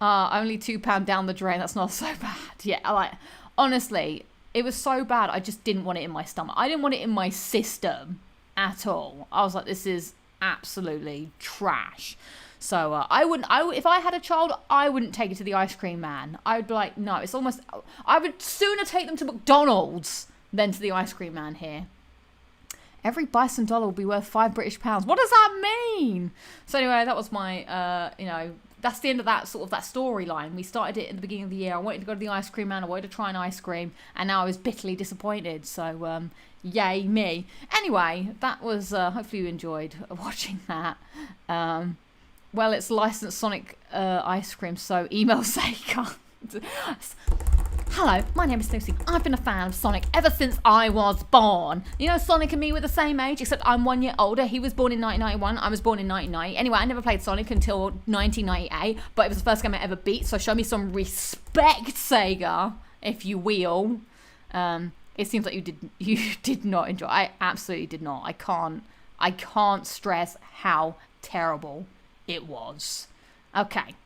Only £2 down the drain. That's not so bad. Yeah, like, honestly, it was so bad. I just didn't want it in my stomach. I didn't want it in my system at all. I was like, this is absolutely trash. So if I had a child, I wouldn't take it to the ice cream man. I would be like, no, it's almost, I would sooner take them to McDonald's than to the ice cream man here. Every bison dollar will be worth £5 British. What does that mean? So anyway, that was my, that's the end of that sort of that storyline. We started it in the beginning of the year. I wanted to go to the ice cream man. I wanted to try an ice cream, and now I was bitterly disappointed. So, yay me. Anyway, that was. Hopefully you enjoyed watching that. Well, it's licensed Sonic ice cream, so email Sega. Hello, my name is Lucy. I've been a fan of Sonic ever since I was born. You know, Sonic and me were the same age, except I'm 1 year older. He was born in 1991. I was born in 1990. Anyway, I never played Sonic until 1998, but it was the first game I ever beat, so show me some respect, Sega, if you will. It seems like you did not enjoy. I absolutely did not. I can't stress how terrible it was. Okay,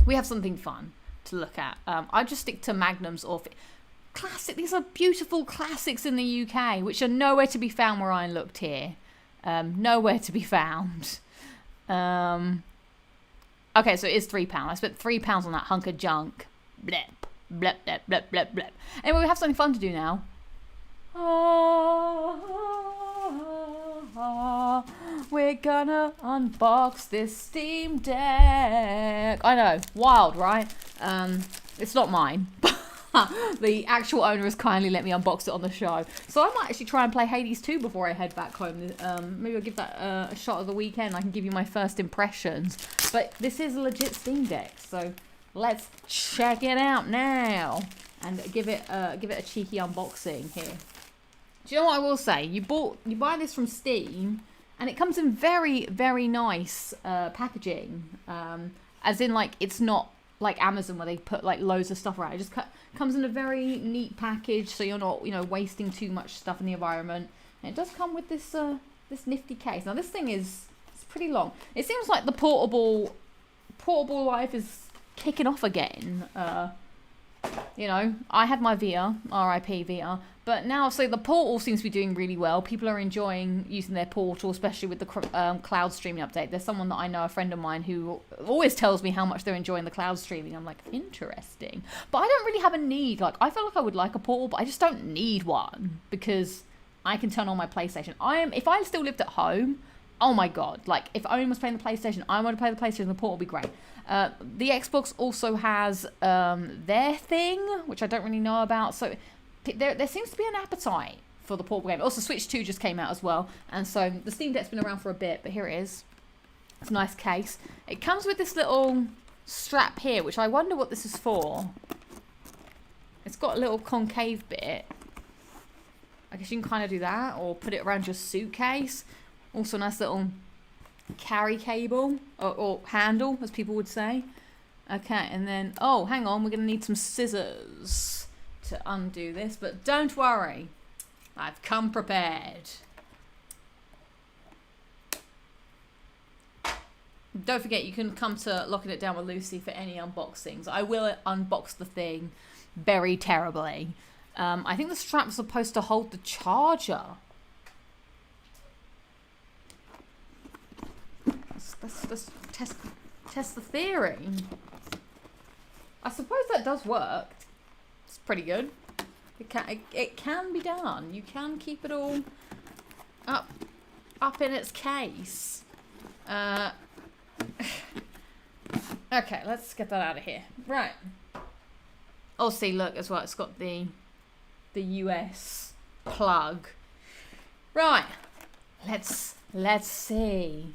we have something fun to look at. I just stick to Magnums or classic. These are beautiful classics in the UK, which are nowhere to be found where I looked here. Nowhere to be found. Okay, so it is £3. I spent £3 on that hunk of junk. Blep, blep, blep, blep, blep, blep. Anyway, we have something fun to do now. We're gonna unbox this Steam Deck. I know, wild, right? It's not mine. The actual owner has kindly let me unbox it on the show. So I might actually try and play Hades 2 before I head back home. Maybe I'll give that a shot of the weekend. I can give you my first impressions. But this is a legit Steam Deck, so let's check it out now and give it a cheeky unboxing here. Do you know what I will say? You buy this from Steam, and it comes in very, very nice packaging. As in, like, it's not like Amazon where they put like loads of stuff around. It just comes in a very neat package, so you're not, wasting too much stuff in the environment. And it does come with this this nifty case. Now this thing it's pretty long. It seems like the portable life is kicking off again. I had my VR, RIP VR, but now so the portal seems to be doing really well. People are enjoying using their portal, especially with the cloud streaming update. There's someone that I know, a friend of mine, who always tells me how much they're enjoying the cloud streaming. I'm like, interesting. But I don't really have a need. Like, I feel like I would like a portal, but I just don't need one because I can turn on my PlayStation. If I still lived at home, oh my god, like if Owen was playing the PlayStation, I want to play the PlayStation, the portal would be great. The Xbox also has their thing, which I don't really know about. So there seems to be an appetite for the portable game. Also, Switch 2 just came out as well. And so the Steam Deck's been around for a bit, but here it is. It's a nice case. It comes with this little strap here, which I wonder what this is for. It's got a little concave bit. I guess you can kind of do that, or put it around your suitcase. Also, a nice little carry cable, or handle, as people would say. Okay, and then, oh, hang on, we're going to need some scissors to undo this, but don't worry, I've come prepared. Don't forget, you can come to Locking It Down with Lucy for any unboxings. I will unbox the thing very terribly. I think the strap's supposed to hold the charger. Let's test the theory. I suppose that does work. It's pretty good. It can be done. You can keep it all up in its case. Okay, let's get that out of here. Right. Oh, see, look as well. It's got the US plug. Right. Let's see.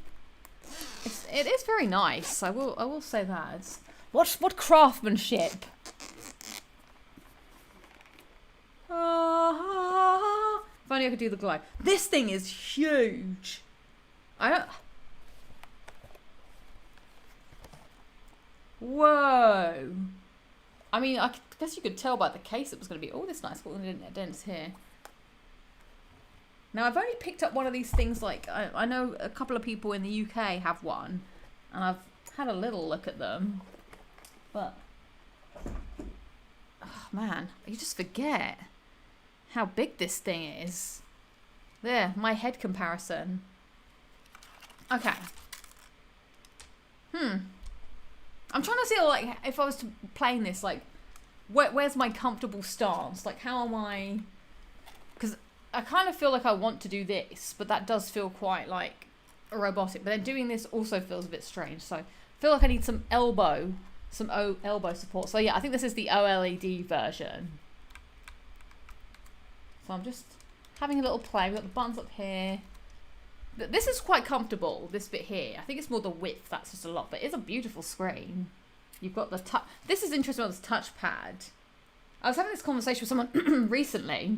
It is very nice. I will say that. What craftsmanship. If only I could do the glow. This thing is huge. Whoa. I mean, I guess you could tell by the case it was going to be all this nice little dents here. Now, I've only picked up one of these things, like, I know a couple of people in the UK have one, and I've had a little look at them, but, oh man, you just forget how big this thing is. There, my head comparison. Okay. I'm trying to see, like, if I was to playing this, like, where's my comfortable stance? Like, how am I... Because I kind of feel like I want to do this, but that does feel quite, like, robotic. But then doing this also feels a bit strange. So I feel like I need some elbow support. So, yeah, I think this is the OLED version. So I'm just having a little play. We've got the buttons up here. This is quite comfortable, this bit here. I think it's more the width, that's just a lot. But it's a beautiful screen. You've got the touch. This is interesting on this touchpad. I was having this conversation with someone recently.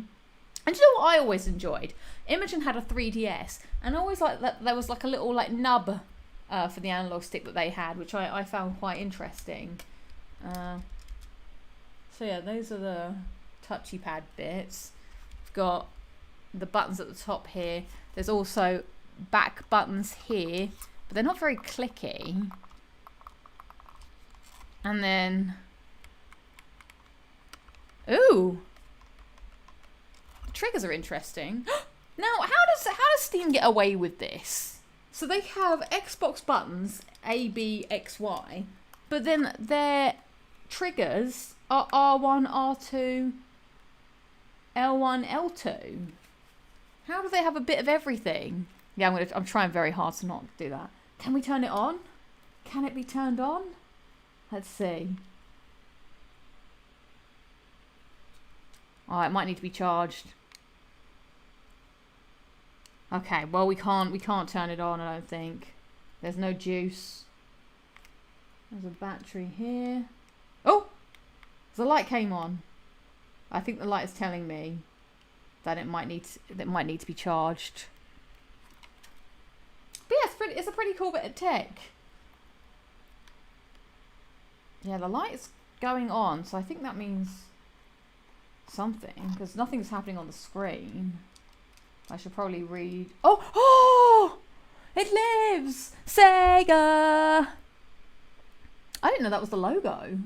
And you know what I always enjoyed? Imogen had a 3DS. And I always liked that there was like a little like nub for the analog stick that they had. Which I found quite interesting. So yeah, those are the touchy pad bits. We've got the buttons at the top here. There's also back buttons here, but they're not very clicky. And then, ooh, the triggers are interesting. Now, how does Steam get away with this? So they have Xbox buttons A, B, X, Y, but then their triggers are R1, R2, L1, L2. How do they have a bit of everything? Yeah, I'm trying very hard to not do that. Can we turn it on? Can it be turned on? Let's see. Oh, it might need to be charged. Okay, well we can't turn it on, I don't think. There's no juice. There's a battery here. The light came on. I think the light is telling me that it might need to be charged. But yeah, it's a pretty cool bit of tech. Yeah, the light's going on, so I think that means something, because nothing's happening on the screen. I should probably read. Oh! It lives! Sega! I didn't know that was the logo.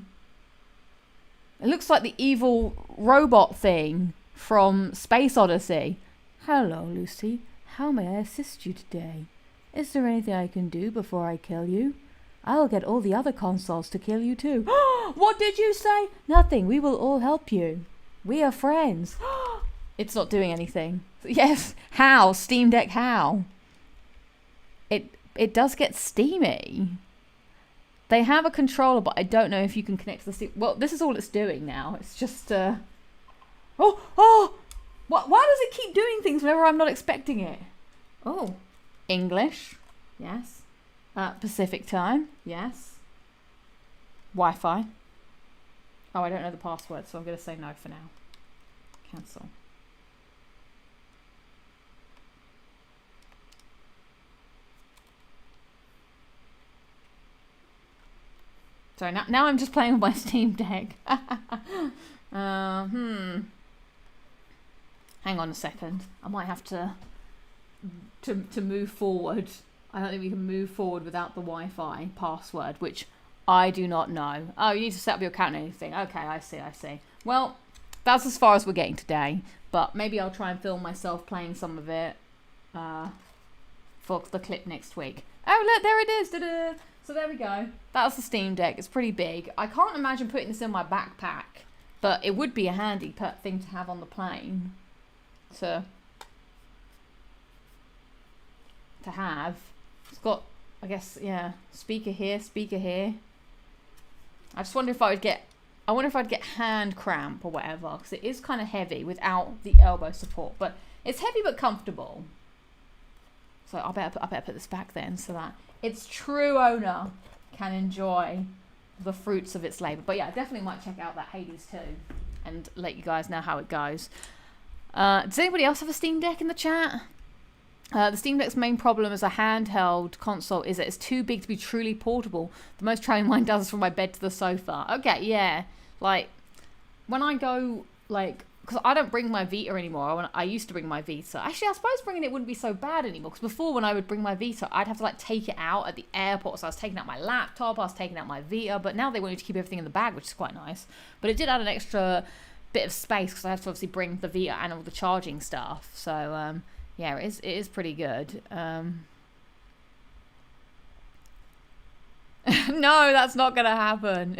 It looks like the evil robot thing from Space Odyssey. Hello, Lucy. How may I assist you today? Is there anything I can do before I kill you? I'll get all the other consoles to kill you too. What did you say? Nothing. We will all help you. We are friends. It's not doing anything. Yes. How? Steam Deck how? It does get steamy. They have a controller, but I don't know if you can connect to the Steam. Well, this is all it's doing now. It's just Why does it keep doing things whenever I'm not expecting it? Oh. English. Yes. Pacific time. Yes. Wi-Fi. Oh, I don't know the password, so I'm going to say no for now. Cancel. Sorry, now I'm just playing with my Steam Deck. Hang on a second. I might have to move forward. I don't think we can move forward without the Wi-Fi password, which I do not know. Oh, you need to set up your account and anything. Okay, I see. Well, that's as far as we're getting today. But maybe I'll try and film myself playing some of it for the clip next week. Oh, look, there it is. Ta-da! So there we go. That's the Steam Deck. It's pretty big. I can't imagine putting this in my backpack, but it would be a handy thing to have on the plane. To have. It's got, I guess, yeah, speaker here. I just wonder if I'd get hand cramp or whatever, because it is kind of heavy without the elbow support, but it's heavy but comfortable. So I better put this back then so that its true owner can enjoy the fruits of its labor. But yeah, I definitely might check out that Hades 2 and let you guys know how it goes. Does anybody else have a Steam Deck in the chat? The Steam Deck's main problem as a handheld console is that it's too big to be truly portable. The most traveling mine does is from my bed to the sofa. Okay, yeah. Like, when I go, like, because I don't bring my Vita anymore. I used to bring my Vita. Actually, I suppose bringing it wouldn't be so bad anymore, because before, when I would bring my Vita, I'd have to, like, take it out at the airport. So I was taking out my laptop, I was taking out my Vita, but now they want you to keep everything in the bag, which is quite nice. But it did add an extra bit of space, because I have to obviously bring the Vita and all the charging stuff. So, yeah, it is pretty good. No, that's not going to happen.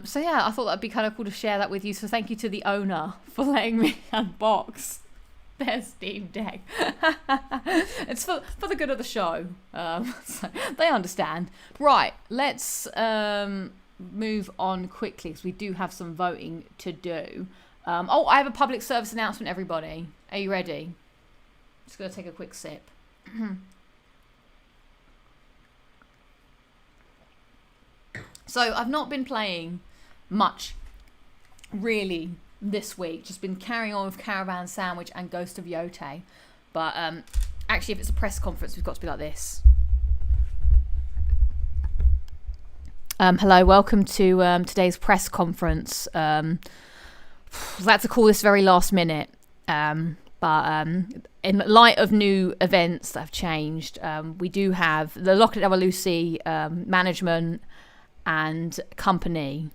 So yeah, I thought that'd be kind of cool to share that with you. So thank you to the owner for letting me unbox their Steam Deck. It's for the good of the show. So they understand. Right, let's move on quickly, because we do have some voting to do. I have a public service announcement, everybody. Are you ready? Just going to take a quick sip. So I've not been playing much, really, this week. Just been carrying on with Caravan Sandwich and Ghost of Yote. But actually, if it's a press conference, we've got to be like this. Hello, welcome to today's press conference. I had to call this very last minute. But in light of new events that have changed, we do have the Lockin Lucy management and company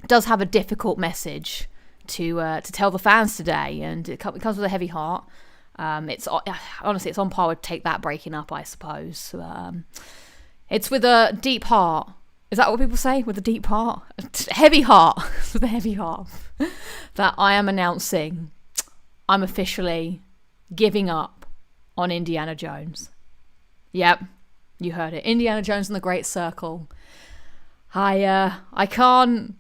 does have a difficult message to tell the fans today, and it comes with a heavy heart. It's honestly, it's on par with Take That breaking up, I suppose. It's with a deep heart. Is that what people say? With a deep heart? Heavy heart. With a heavy heart. That I am announcing I'm officially giving up on Indiana Jones. Yep, you heard it. Indiana Jones and the Great Circle. I can't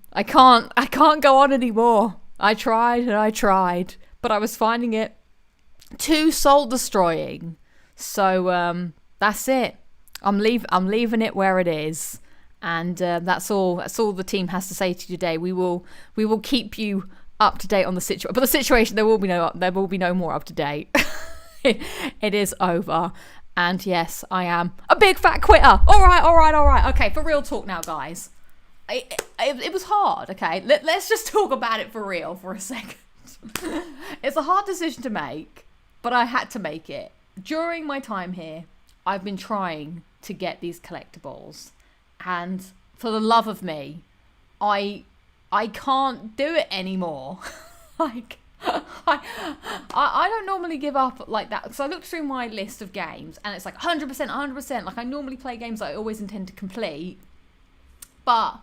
go on anymore. I tried, but I was finding it too soul destroying. So that's it. I'm leaving it where it is, And that's all the team has to say to you today. We will keep you up to date on the situation, but the situation there will be no more up to date. It is over. And yes, I am a big fat quitter. All right. Okay, for real talk now, guys. It was hard, okay? Let's just talk about it for real for a second. It's a hard decision to make, but I had to make it. During my time here, I've been trying to get these collectibles. And for the love of me, I can't do it anymore. Like, I don't normally give up like that. So I looked through my list of games and it's like 100%. Like I normally play games that I always intend to complete. But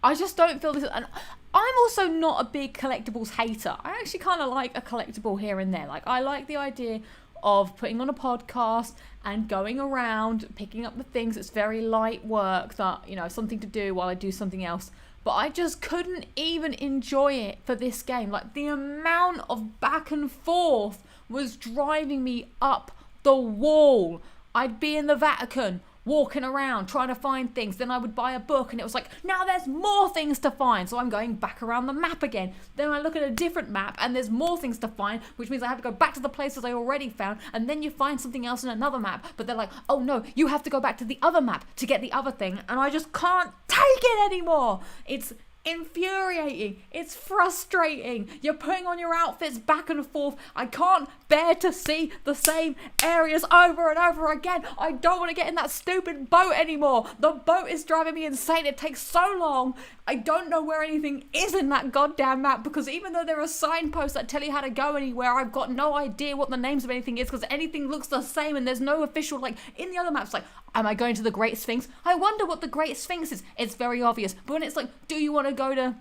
I just don't feel this. And I'm also not a big collectibles hater. I actually kind of like a collectible here and there. Like I like the idea of putting on a podcast and going around, picking up the things. It's very light work that, you know, something to do while I do something else. But I just couldn't even enjoy it for this game. Like the amount of back and forth was driving me up the wall. I'd be in the Vatican walking around trying to find things. Then I would buy a book and it was like, now there's more things to find. So I'm going back around the map again. Then I look at a different map and there's more things to find, which means I have to go back to the places I already found. And then you find something else in another map. But they're like, oh no, you have to go back to the other map to get the other thing. And I just can't take it anymore. It's infuriating. It's frustrating. You're putting on your outfits back and forth. I can't bear to see the same areas over and over again. I don't want to get in that stupid boat anymore. The boat is driving me insane. It takes so long. I don't know where anything is in that goddamn map, because even though there are signposts that tell you how to go anywhere, I've got no idea what the names of anything is, because anything looks the same and there's no official, like in the other maps, like, am I going to the Great Sphinx? I wonder what the Great Sphinx is. It's very obvious. But when it's like, do you want to go to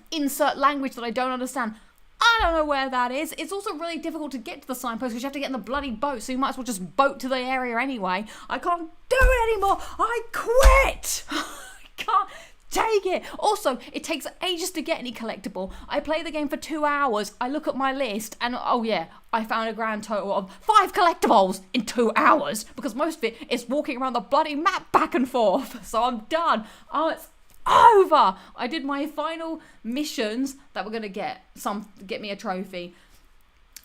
insert language that I don't understand? I don't know where that is. It's also really difficult to get to the signpost because you have to get in the bloody boat, so you might as well just boat to the area anyway. I can't do it anymore. I quit. I can't take it. Also, it takes ages to get any collectible. I play the game for 2 hours. I look at my list and, oh yeah, I found a grand total of 5 collectibles in 2 hours, because most of it is walking around the bloody map back and forth. So I'm done. Oh, it's over. I did my final missions that were going to get me a trophy.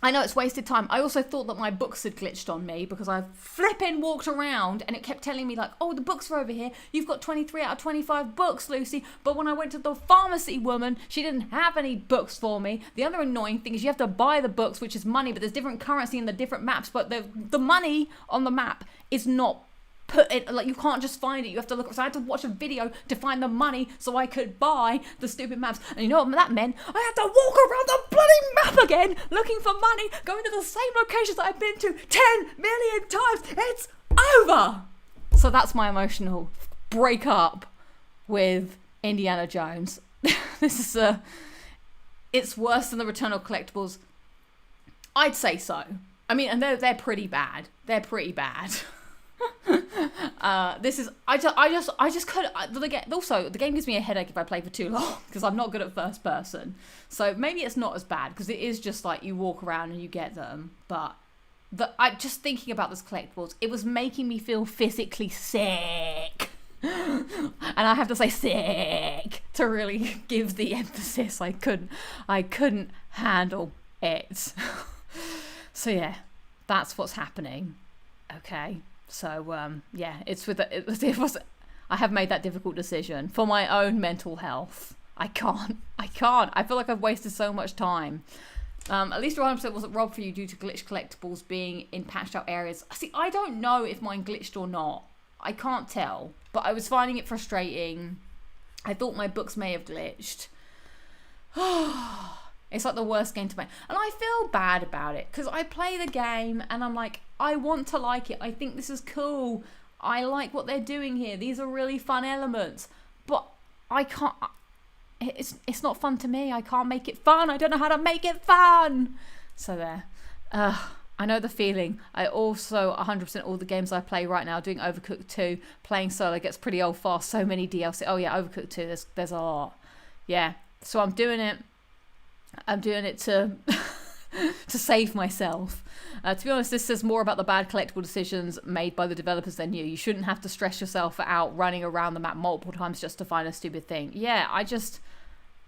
I know it's wasted time. I also thought that my books had glitched on me, because I flipping walked around and it kept telling me like, oh, the books are over here. You've got 23 out of 25 books, Lucy. But when I went to the pharmacy woman, she didn't have any books for me. The other annoying thing is you have to buy the books, which is money, but there's different currency in the different maps. But the money on the map is not put it, like you can't just find it. You have to look. So I had to watch a video to find the money so I could buy the stupid maps. And you know what that meant? I had to walk around the bloody map again looking for money, going to the same locations that I've been to 10 million times. It's over. So that's my emotional breakup with Indiana Jones. This is it's worse than the Return of Collectibles. I'd say so. I mean, and they're pretty bad. They're pretty bad. This is I just couldn't. Also, the game gives me a headache if I play for too long, because I'm not good at first person. So maybe it's not as bad, because it is just like you walk around and you get them. But I just thinking about this collectibles, it was making me feel physically sick. And I have to say sick to really give the emphasis. I couldn't handle it. So yeah, that's what's happening. Okay. So yeah, I have made that difficult decision for my own mental health. I can't. I feel like I've wasted so much time. At least 100% wasn't robbed for you due to glitched collectibles being in patched out areas. See, I don't know if mine glitched or not. I can't tell, but I was finding it frustrating. I thought my books may have glitched. It's like the worst game to play. And I feel bad about it, because I play the game and I'm like, I want to like it. I think this is cool. I like what they're doing here. These are really fun elements. But I can't... It's not fun to me. I can't make it fun. I don't know how to make it fun. So there. I know the feeling. I also 100% all the games I play right now, doing Overcooked 2, playing solo gets pretty old fast. So many DLC. Oh yeah, Overcooked 2. There's a lot. Yeah. So I'm doing it. I'm doing it to to save myself. To be honest, this says more about the bad collectible decisions made by the developers than you. You shouldn't have to stress yourself out running around the map multiple times just to find a stupid thing. Yeah,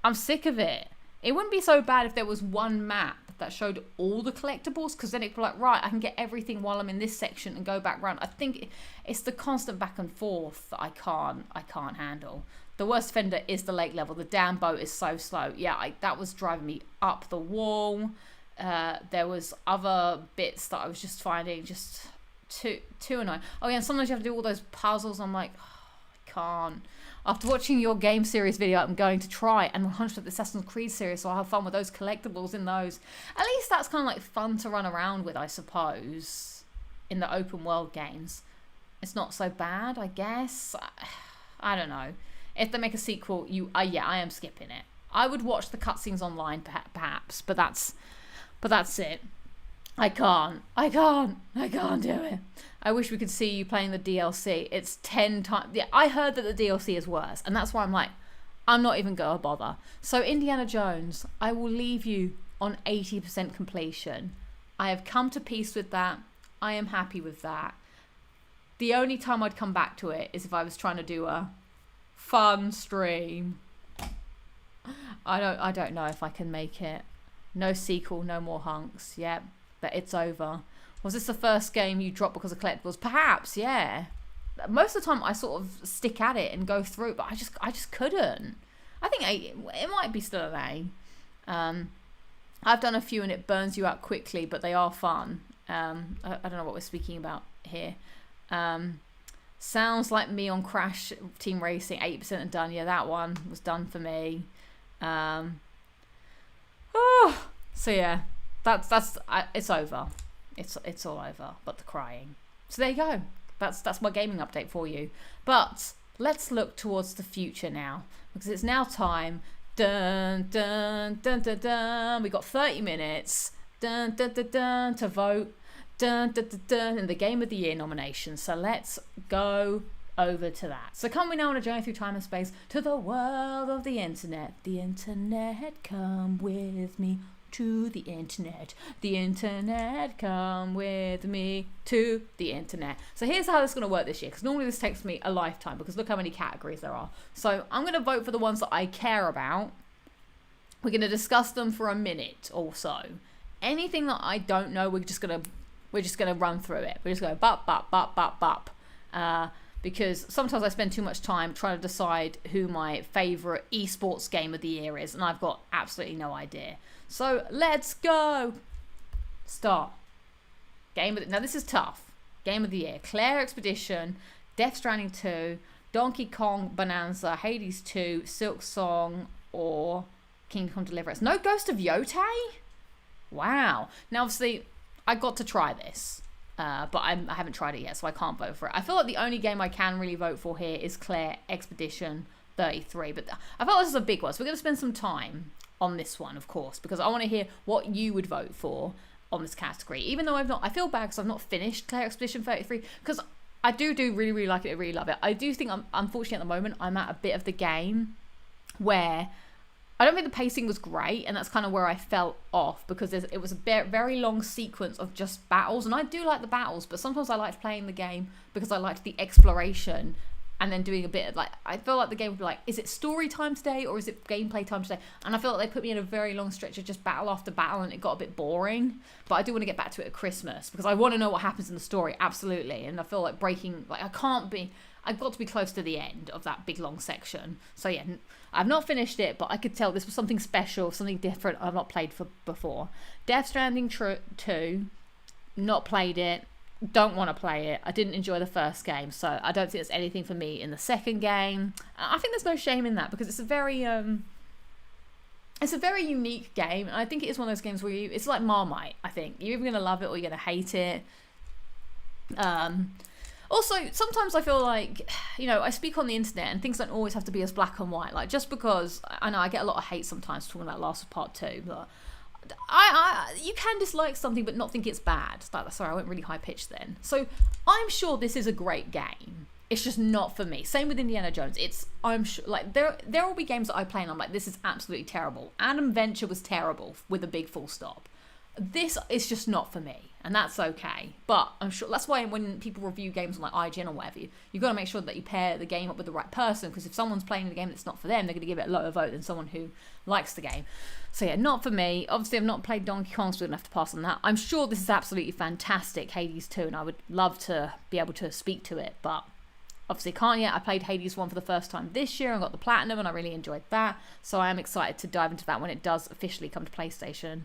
I'm sick of it. It wouldn't be so bad if there was one map that showed all the collectibles, because then it'd be like, right, I can get everything while I'm in this section and go back around. I think it's the constant back and forth that I can't handle. The worst offender is the lake level. The damn boat is so slow. Yeah, that was driving me up the wall. There was other bits that I was just finding just too annoying. Oh yeah, and sometimes you have to do all those puzzles. I'm like, oh, I can't. After watching your game series video, I'm going to try and 100% the Assassin's Creed series, so I'll have fun with those collectibles in those. At least that's kind of like fun to run around with, I suppose, in the open world games. It's not so bad, I guess. I don't know. If they make a sequel, yeah, I am skipping it. I would watch the cutscenes online, perhaps, but that's it. I can't do it. I wish we could see you playing the DLC. It's 10 times. Yeah, I heard that the DLC is worse, and that's why I'm like, I'm not even gonna bother. So Indiana Jones, I will leave you on 80% completion. I have come to peace with that. I am happy with that. The only time I'd come back to it is if I was trying to do a fun stream. I don't know if I can make it. No sequel, no more hunks. Yep, but it's over. Was this the first game you dropped because of collectibles? Perhaps, yeah. Most of the time I sort of stick at it and go through, but I just couldn't. I think it might be still an A. I've done a few and it burns you out quickly, but they are fun. I don't know what we're speaking about here. Sounds like me on Crash Team Racing, 80% and done. Yeah, that one was done for me. So yeah, it's over. It's all over, but the crying. So there you go. That's my gaming update for you. But let's look towards the future now, because it's now time. Dun dun dun dun dun. We got 30 minutes. Dun dun dun dun to vote. Dun dun dun dun in the Game of the Year nomination. So let's go over to that. So come we now on a journey through time and space to the world of the internet. The internet, come with me to the internet. The internet, come with me to the internet. So here's how this is going to work this year, because normally this takes me a lifetime, because look how many categories there are. So I'm going to vote for the ones that I care about. We're going to discuss them for a minute or so. Anything that I don't know, we're just going to run through it. We're just going bop. Because sometimes I spend too much time trying to decide who my favourite esports game of the year is, and I've got absolutely no idea. So let's go. Start. Now this is tough. Game of the year: Claire Expedition, Death Stranding 2, Donkey Kong Bonanza, Hades 2, Silk Song, or Kingdom Come Deliverance. No Ghost of Yotei? Wow. Now obviously I got to try this. But I haven't tried it yet, so I can't vote for it. I feel like the only game I can really vote for here is Claire Expedition 33. But I felt this is a big one, so we're going to spend some time on this one, of course, because I want to hear what you would vote for on this category. Even though I feel bad because I've not finished Claire Expedition 33, because I do really, really like it. I really love it. I do think, unfortunately at the moment, I'm at a bit of the game where I don't think the pacing was great, and that's kind of where I fell off, because it was a very long sequence of just battles, and I do like the battles, but sometimes I liked playing the game because I liked the exploration, and then doing a bit of I feel like the game would be like, is it story time today or is it gameplay time today? And I feel like they put me in a very long stretch of just battle after battle, and it got a bit boring. But I do want to get back to it at Christmas, because I want to know what happens in the story, absolutely, and I feel like I've got to be close to the end of that big long section. So yeah, I've not finished it, but I could tell this was something special, something different I've not played before. Death Stranding 2, not played it, don't want to play it. I didn't enjoy the first game, so I don't think there's anything for me in the second game. I think there's no shame in that, because it's a very unique game, and I think it is one of those games where it's like Marmite. I think you're either going to love it or you're going to hate it. Also, sometimes I feel like, I speak on the internet and things don't always have to be as black and white. Like, just because, I know I get a lot of hate sometimes talking about Last of Part 2, but you can dislike something but not think it's bad. Sorry, I went really high pitched then. So I'm sure this is a great game. It's just not for me. Same with Indiana Jones. I'm sure, there will be games that I play and I'm like, this is absolutely terrible. Adam Venture was terrible with a big full stop. This is just not for me, and that's okay. But I'm sure that's why when people review games on like IGN or whatever, you've got to make sure that you pair the game up with the right person, because if someone's playing the game that's not for them, they're going to give it a lower vote than someone who likes the game. So yeah, not for me. Obviously, I've not played Donkey Kong, so we don't have to pass on that. I'm sure this is absolutely fantastic, Hades 2, and I would love to be able to speak to it, but obviously can't yet. I played Hades 1 for the first time this year and got the platinum, and I really enjoyed that. So I am excited to dive into that when it does officially come to PlayStation.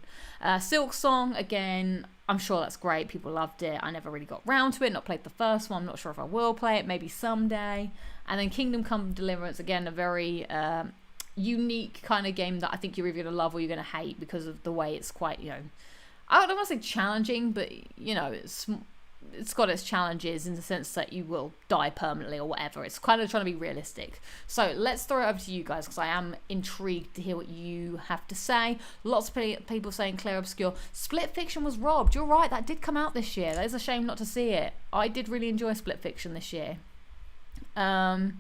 Silk Song, again, I'm sure that's great. People loved it. I never really got round to it. Not played the first one. I'm not sure if I will play it. Maybe someday. And then Kingdom Come Deliverance, again, a very unique kind of game that I think you're either going to love or you're going to hate because of the way it's quite, I don't want to say challenging, but, it's got its challenges in the sense that you will die permanently or whatever. It's kind of trying to be realistic. So let's throw it over to you guys, because I am intrigued to hear what you have to say. Lots of people saying Claire Obscure. Split Fiction was robbed. You're right, that did come out this year. That is a shame not to see it. I did really enjoy Split Fiction this year. Lots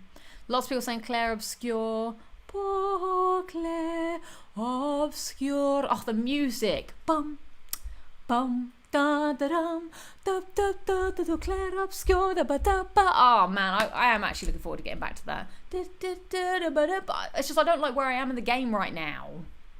of people saying Claire Obscure. Poor Claire Obscure. Oh, the music. Bum, bum. Da, da, dum, da, da, da, da, da, Claire Obscure, da, ba, da, ba. Oh man, I am actually looking forward to getting back to that. Da, da, da, da, ba, da, ba. It's just I don't like where I am in the game right now.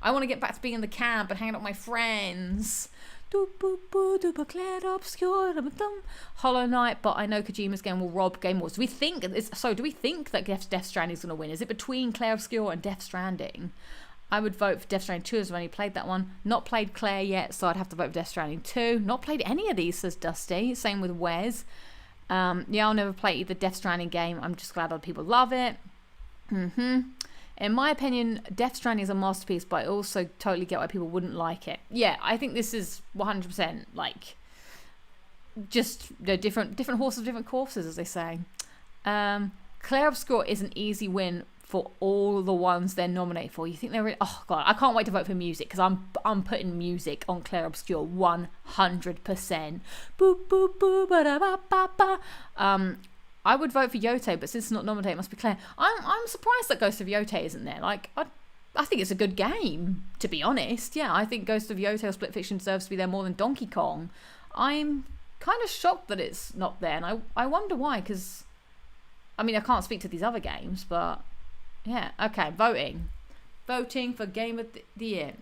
I want to get back to being in the camp and hanging out with my friends. Do, boo, boo, do, ba, Claire Obscure, da, ba, dum. Hollow Knight, but I know Kojima's game will rob Game Awards. Do we think that Death Stranding is going to win? Is it between Claire Obscure and Death Stranding? I would vote for Death Stranding 2 as I've only played that one. Not played Claire yet, so I'd have to vote for Death Stranding 2. Not played any of these, says Dusty. Same with Wes. Yeah, I'll never play either Death Stranding game. I'm just glad other people love it. In my opinion, Death Stranding is a masterpiece, but I also totally get why people wouldn't like it. Yeah, I think this is 100% like just different horses, different courses, as they say. Claire Obscure is an easy win for all the ones they're nominated for. You think they're really... Oh god, I can't wait to vote for music, because I'm putting music on Claire Obscure 100%. Boop boop boop ba da ba ba ba. I would vote for Yote, but since it's not nominated, it must be Claire. I'm surprised that Ghost of Yote isn't there. Like I think it's a good game, to be honest. Yeah, I think Ghost of Yote or Split Fiction deserves to be there more than Donkey Kong. I'm kind of shocked that it's not there, and I wonder why, because I mean I can't speak to these other games, but yeah, okay, voting for Game of the Year.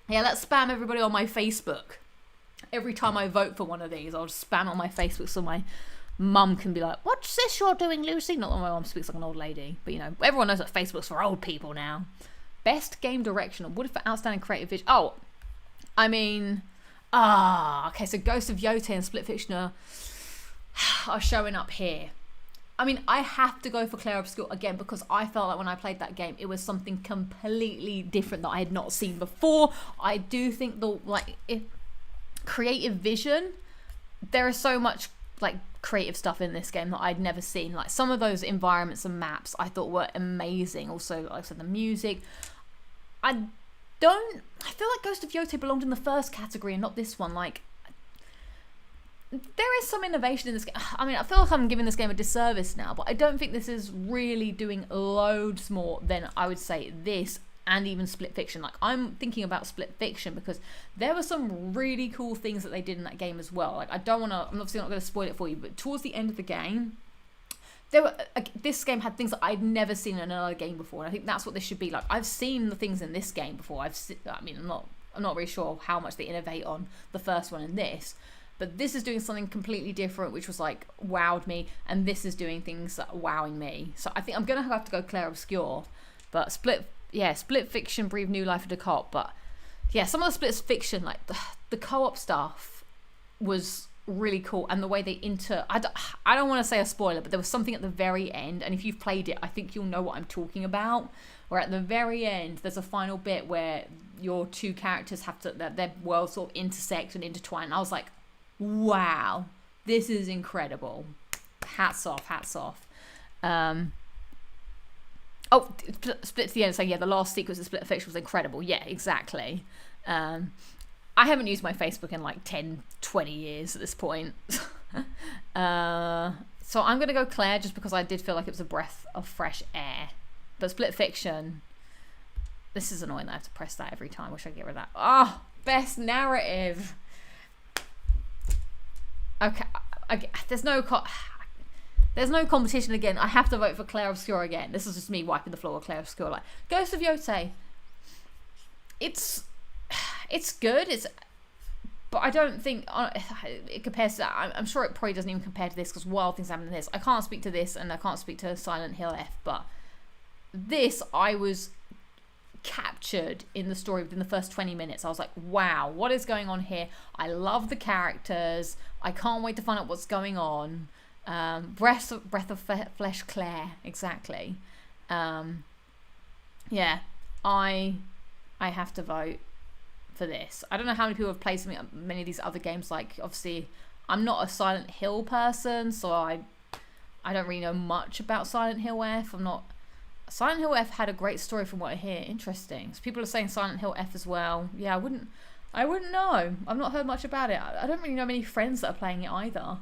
Yeah, let's spam everybody on my Facebook. Every time I vote for one of these, I'll just spam on my Facebook so my mum can be like, "What's this you're doing, Lucy?" Not that my mum speaks like an old lady, but everyone knows that Facebook's for old people now. Best game direction, awarded for outstanding creative vision. Oh, I mean, okay, so Ghost of Yote and Split Fiction are showing up here. I mean, I have to go for Claire Obscure again, because I felt like when I played that game, it was something completely different that I had not seen before. I do think creative vision, there is so much like creative stuff in this game that I'd never seen. Like some of those environments and maps I thought were amazing. Also, like I said, the music. I feel like Ghost of Yote belonged in the first category and not this one. Like, there is some innovation in this game. I mean, I feel like I'm giving this game a disservice now, but I don't think this is really doing loads more than I would say this and even Split Fiction. Like, I'm thinking about Split Fiction because there were some really cool things that they did in that game as well. Like, I'm obviously not going to spoil it for you, but towards the end of the game, this game had things that I'd never seen in another game before, and I think that's what this should be like. I've seen the things in this game before. I'm not really sure how much they innovate on the first one and this, but this is doing something completely different, which was like wowed me, and this is doing things that are wowing me. So I think I'm gonna have to go Claire Obscure, but Split Fiction breathed new life into co-op. But yeah, some of the Split Fiction, like the co-op stuff, was really cool, and the way they I don't want to say a spoiler, but there was something at the very end, and if you've played it, I think you'll know what I'm talking about. Where at the very end, there's a final bit where your two characters have to their worlds sort of intersect and intertwine. And I was like, wow, this is incredible. Hats off. Split to the end saying, yeah, the last sequence of Split Fiction was incredible. Yeah, exactly. I haven't used my Facebook in like 10, 20 years at this point. So I'm going to go Claire just because I did feel like it was a breath of fresh air. But Split Fiction, This is annoying that I have to press that every time. Wish I could get rid of that. Oh, best narrative. Okay, there's no competition again. I have to vote for Claire Obscure again. This is just me wiping the floor with Claire Obscure. Like Ghost of Yotei, it's good. But I don't think it compares to that. I'm sure it probably doesn't even compare to this because wild things happen in this. I can't speak to this, and I can't speak to Silent Hill F. But this, I was captured in the story within the first 20 minutes. I was like, wow, what is going on here? I love the characters. I can't wait to find out what's going on. Breath of Flesh Claire, exactly. Yeah, I have to vote for this. I don't know how many people have played many of these other games. Like, obviously, I'm not a Silent Hill person, so I don't really know much about Silent Hill F. Silent Hill F had a great story from what I hear. Interesting. So people are saying Silent Hill F as well. Yeah, I wouldn't know. I've not heard much about it. I don't really know many friends that are playing it either.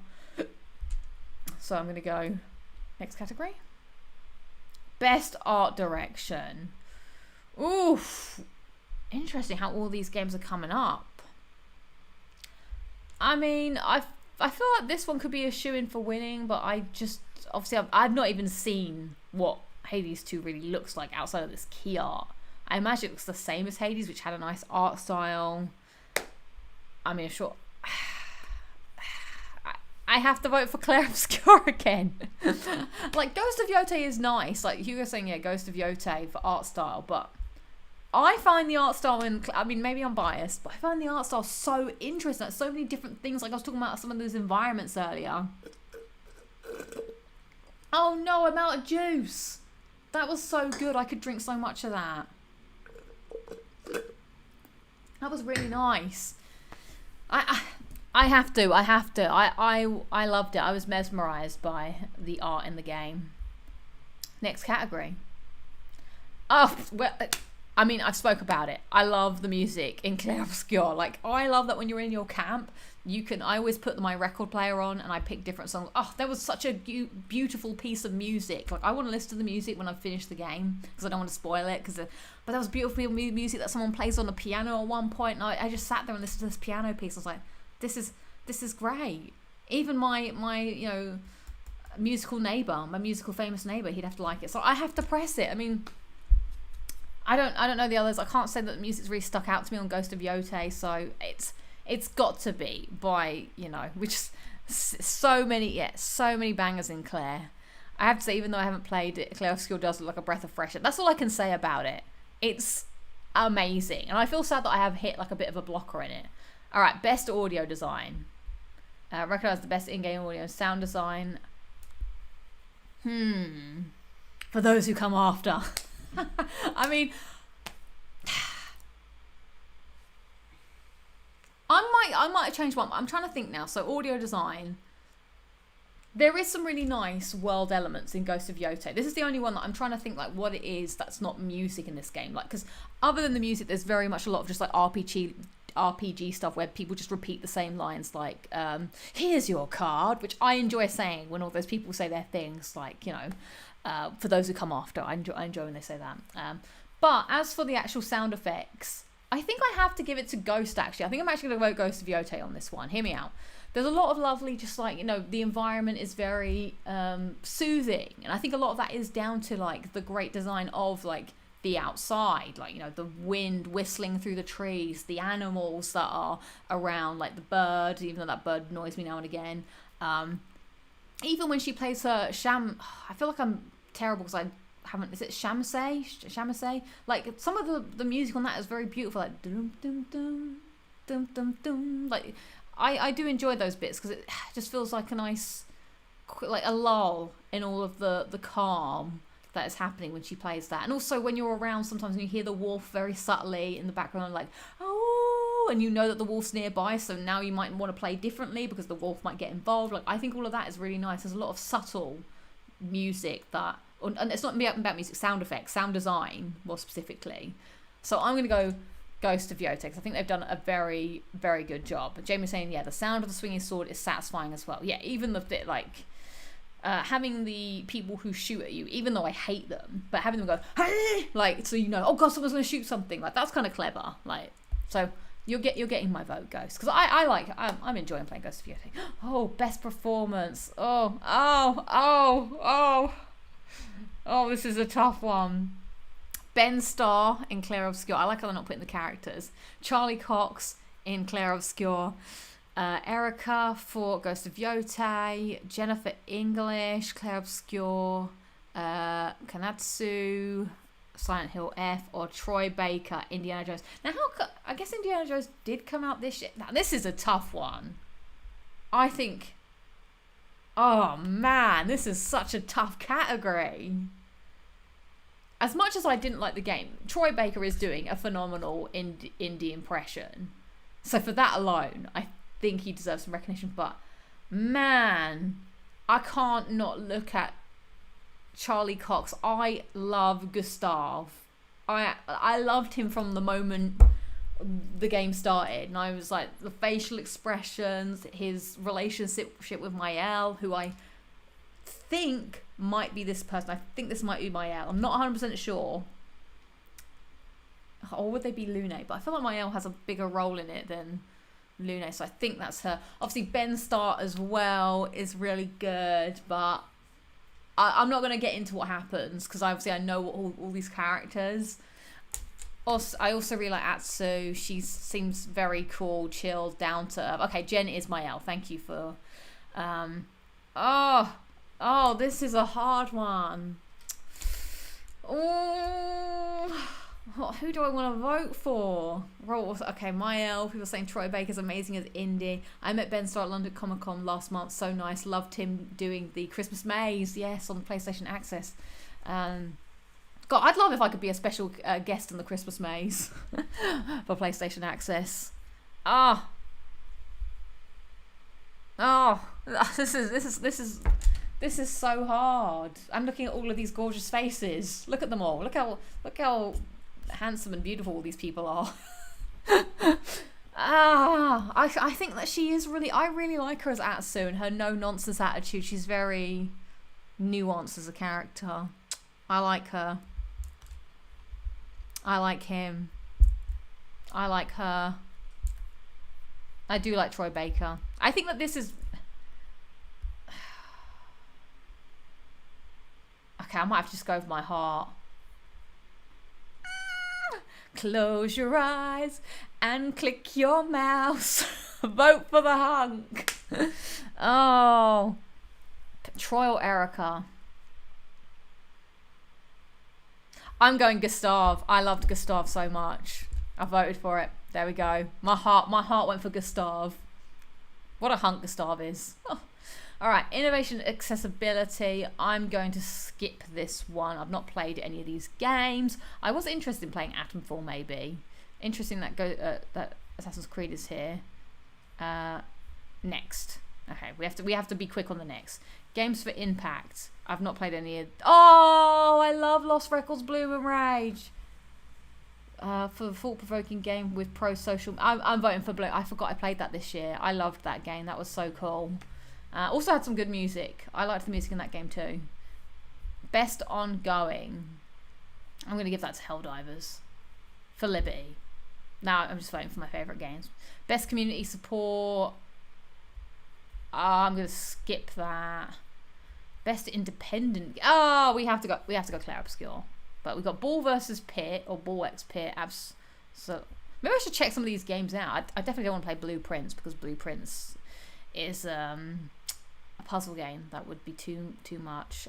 So I'm going to go next category. Best art direction. Oof. Interesting how all these games are coming up. I mean, I feel like this one could be a shoo-in for winning, but obviously I've not even seen what Hades 2 really looks like outside of this key art. I imagine it looks the same as Hades, which had a nice art style. I mean, sure. I have to vote for Claire Obscure again. Like, Ghost of Yotei is nice. Like, you were saying, yeah, Ghost of Yotei for art style, but I find the art style maybe I'm biased, but I find the art style so interesting. Like, so many different things. Like, I was talking about some of those environments earlier. Oh no, I'm out of juice. That was so good. I could drink so much of that. That was really nice. I have to. I loved it. I was mesmerized by the art in the game. Next category. Oh, well, I mean, I've spoke about it. I love the music in Claire Obscure. Like, I love that when you're in your camp, I always put my record player on and I pick different songs. Oh, there was such a beautiful piece of music. Like, I want to listen to the music when I finish the game because I don't want to spoil it. But there was beautiful music that someone plays on the piano at one point, and I just sat there and listened to this piano piece. I was like, this is great. Even my musical neighbor, my musical famous neighbor, he'd have to like it. So I have to press it. I mean, I don't know the others. I can't say that the music's really stuck out to me on Ghost of Yotei, so it's got to be by, which so many bangers in Claire. I have to say, even though I haven't played it, Claire Obscure does look like a breath of fresh air. That's all I can say about it. It's amazing, and I feel sad that I have hit like a bit of a blocker in it. All right, best audio design. Recognize the best in-game audio and sound design. For those who come after. I mean, I might have changed one. I'm trying to think now. So audio design. There is some really nice world elements in Ghost of Yotei. This is the only one that I'm trying to think like what it is that's not music in this game. Like, because other than the music, there's very much a lot of just like RPG stuff where people just repeat the same lines like, here's your card, which I enjoy saying when all those people say their things like, for those who come after. I enjoy when they say that. But as for the actual sound effects, I think I have to give it to Ghost, actually. I think I'm actually going to vote Ghost of Yotei on this one. Hear me out. There's a lot of lovely, just like, the environment is very soothing. And I think a lot of that is down to, like, the great design of, like, the outside. Like, the wind whistling through the trees, the animals that are around, like the bird, even though that bird annoys me now and again. Even when she plays her I feel like I'm terrible because I haven't, is it Shamase? Like, some of the music on that is very beautiful, like dum dum dum dum dum dum. Like, I do enjoy those bits because it just feels like a nice, like a lull in all of the calm that is happening when she plays that. And also when you're around, sometimes when you hear the wolf very subtly in the background, like, oh, and that the wolf's nearby, so now you might want to play differently because the wolf might get involved. Like, I think all of that is really nice. There's a lot of subtle music and it's not about music, sound effects, sound design more specifically. So I'm going to go Ghost of Yotei because I think they've done a very, very good job. But Jamie's saying, yeah, the sound of the swinging sword is satisfying as well. Yeah, even the bit like having the people who shoot at you, even though I hate them, but having them go, hey, like, so you know, oh god, someone's gonna shoot something, like that's kind of clever, like, so you're getting my vote, Ghost, because I'm enjoying playing Ghost of Yeti. Oh, best performance. Oh, this is a tough one. Ben Starr in Claire Obscure. I like how they're not putting the characters. Charlie Cox in Claire Obscure. Erica for Ghost of Yotei, Jennifer English, Claire Obscure, Kanatsu, Silent Hill F, or Troy Baker, Indiana Jones. Now, I guess Indiana Jones did come out this year. Now, this is a tough one. I think, oh man, this is such a tough category. As much as I didn't like the game, Troy Baker is doing a phenomenal indie impression. So for that alone, I think he deserves some recognition, but man, I can't not look at Charlie Cox. I love Gustav. I loved him from the moment the game started, and I was like, the facial expressions, his relationship with Mael, who I think might be this person. I think this might be Mael. I'm not 100% sure. Or would they be Lune? But I feel like Mael has a bigger role in it than Lune, so I think that's her. Obviously Ben Starr as well is really good, but I'm not going to get into what happens because obviously I know all these characters. Also, I also really like Atsu. She seems very cool, chill, down to earth. Okay, Jen is Mael. Thank you for this is a hard one. Who do I want to vote for? Okay, Mael. People saying Troy Baker's amazing as Indy. I met Ben Starr at London Comic Con last month. So nice. Loved him doing the Christmas maze. Yes, on the PlayStation Access. God, I'd love if I could be a special guest in the Christmas maze for PlayStation Access. This is so hard. I'm looking at all of these gorgeous faces. Look at them all. Look how handsome and beautiful all these people are. I think that she is really. I really like her as Atsu and her no nonsense attitude. She's very nuanced as a character. I like her. I like him. I like her. I do like Troy Baker. I think that this is. Okay, I might have to just go with my heart. Close your eyes and click your mouse. Vote for the hunk. Oh. Troy or Erica? I'm going Gustav. I loved Gustav so much. I voted for it. There we go. My heart went for Gustav. What a hunk Gustav is. Oh. All right, innovation, accessibility. I'm going to skip this one. I've not played any of these games. I was interested in playing Atomfall, maybe. Interesting that that Assassin's Creed is here. Next. Okay, we have to be quick on the next. Games for Impact. I've not played any of. Oh, I love Lost Records, Bloom and Rage. For the thought-provoking game with pro-social. I'm voting for Bloom. I forgot I played that this year. I loved that game. That was so cool. Also had some good music. I liked the music in that game too. Best ongoing. I'm going to give that to Helldivers. For Liberty. Now I'm just voting for my favourite games. Best community support. I'm going to skip that. Best independent. Oh, we have to go Claire Obscure. But we've got Ball versus Pit or Ball X Pit. So maybe I should check some of these games out. I definitely don't want to play Blueprints because Blueprints is a puzzle game. That would be too much.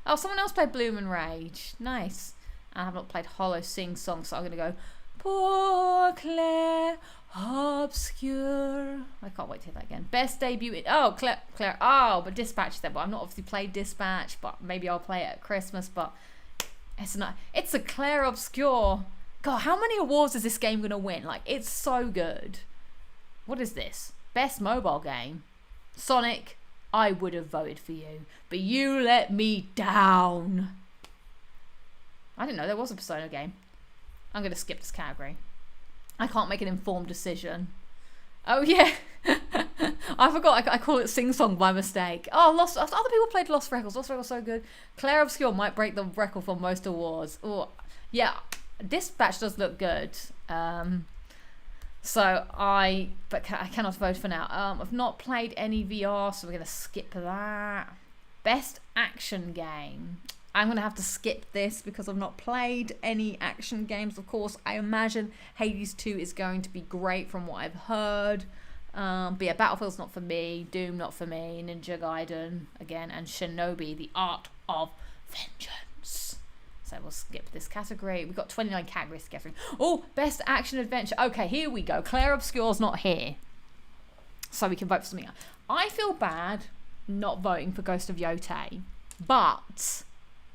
Oh, someone else played Bloom and Rage. Nice. I have not played Hollow Sing Song, so I'm going to go Pour Claire Obscure. I can't wait to hear that again. Best debut. Oh, Claire. Oh, but Dispatch is there. But I've not obviously played Dispatch. But maybe I'll play it at Christmas. But it's a Claire Obscure. God, how many awards is this game going to win? Like, it's so good. What is this? Best mobile game. Sonic. I would have voted for you, but you let me down. I didn't know there was a Persona game. I'm going to skip this category. I can't make an informed decision. Oh, yeah. I forgot. I call it Sing Song by mistake. Oh, Lost. Other people played Lost Records. Lost Records so good. Claire Obscure might break the record for most awards. Oh, yeah. This batch does look good. So I cannot vote for now. I've not played any VR, so we're gonna skip that. Best action game. I'm going to have to skip this because I've not played any action games. Of course, I imagine Hades 2 is going to be great from what I've heard. But yeah, Battlefield's not for me. Doom not for me. Ninja Gaiden again. And Shinobi, The Art of Vengeance. So we'll skip this category. We've got 29 categories to get through. Oh, best action adventure. Okay, here we go. Claire Obscure's not here. So we can vote for something else. I feel bad not voting for Ghost of Yotei. But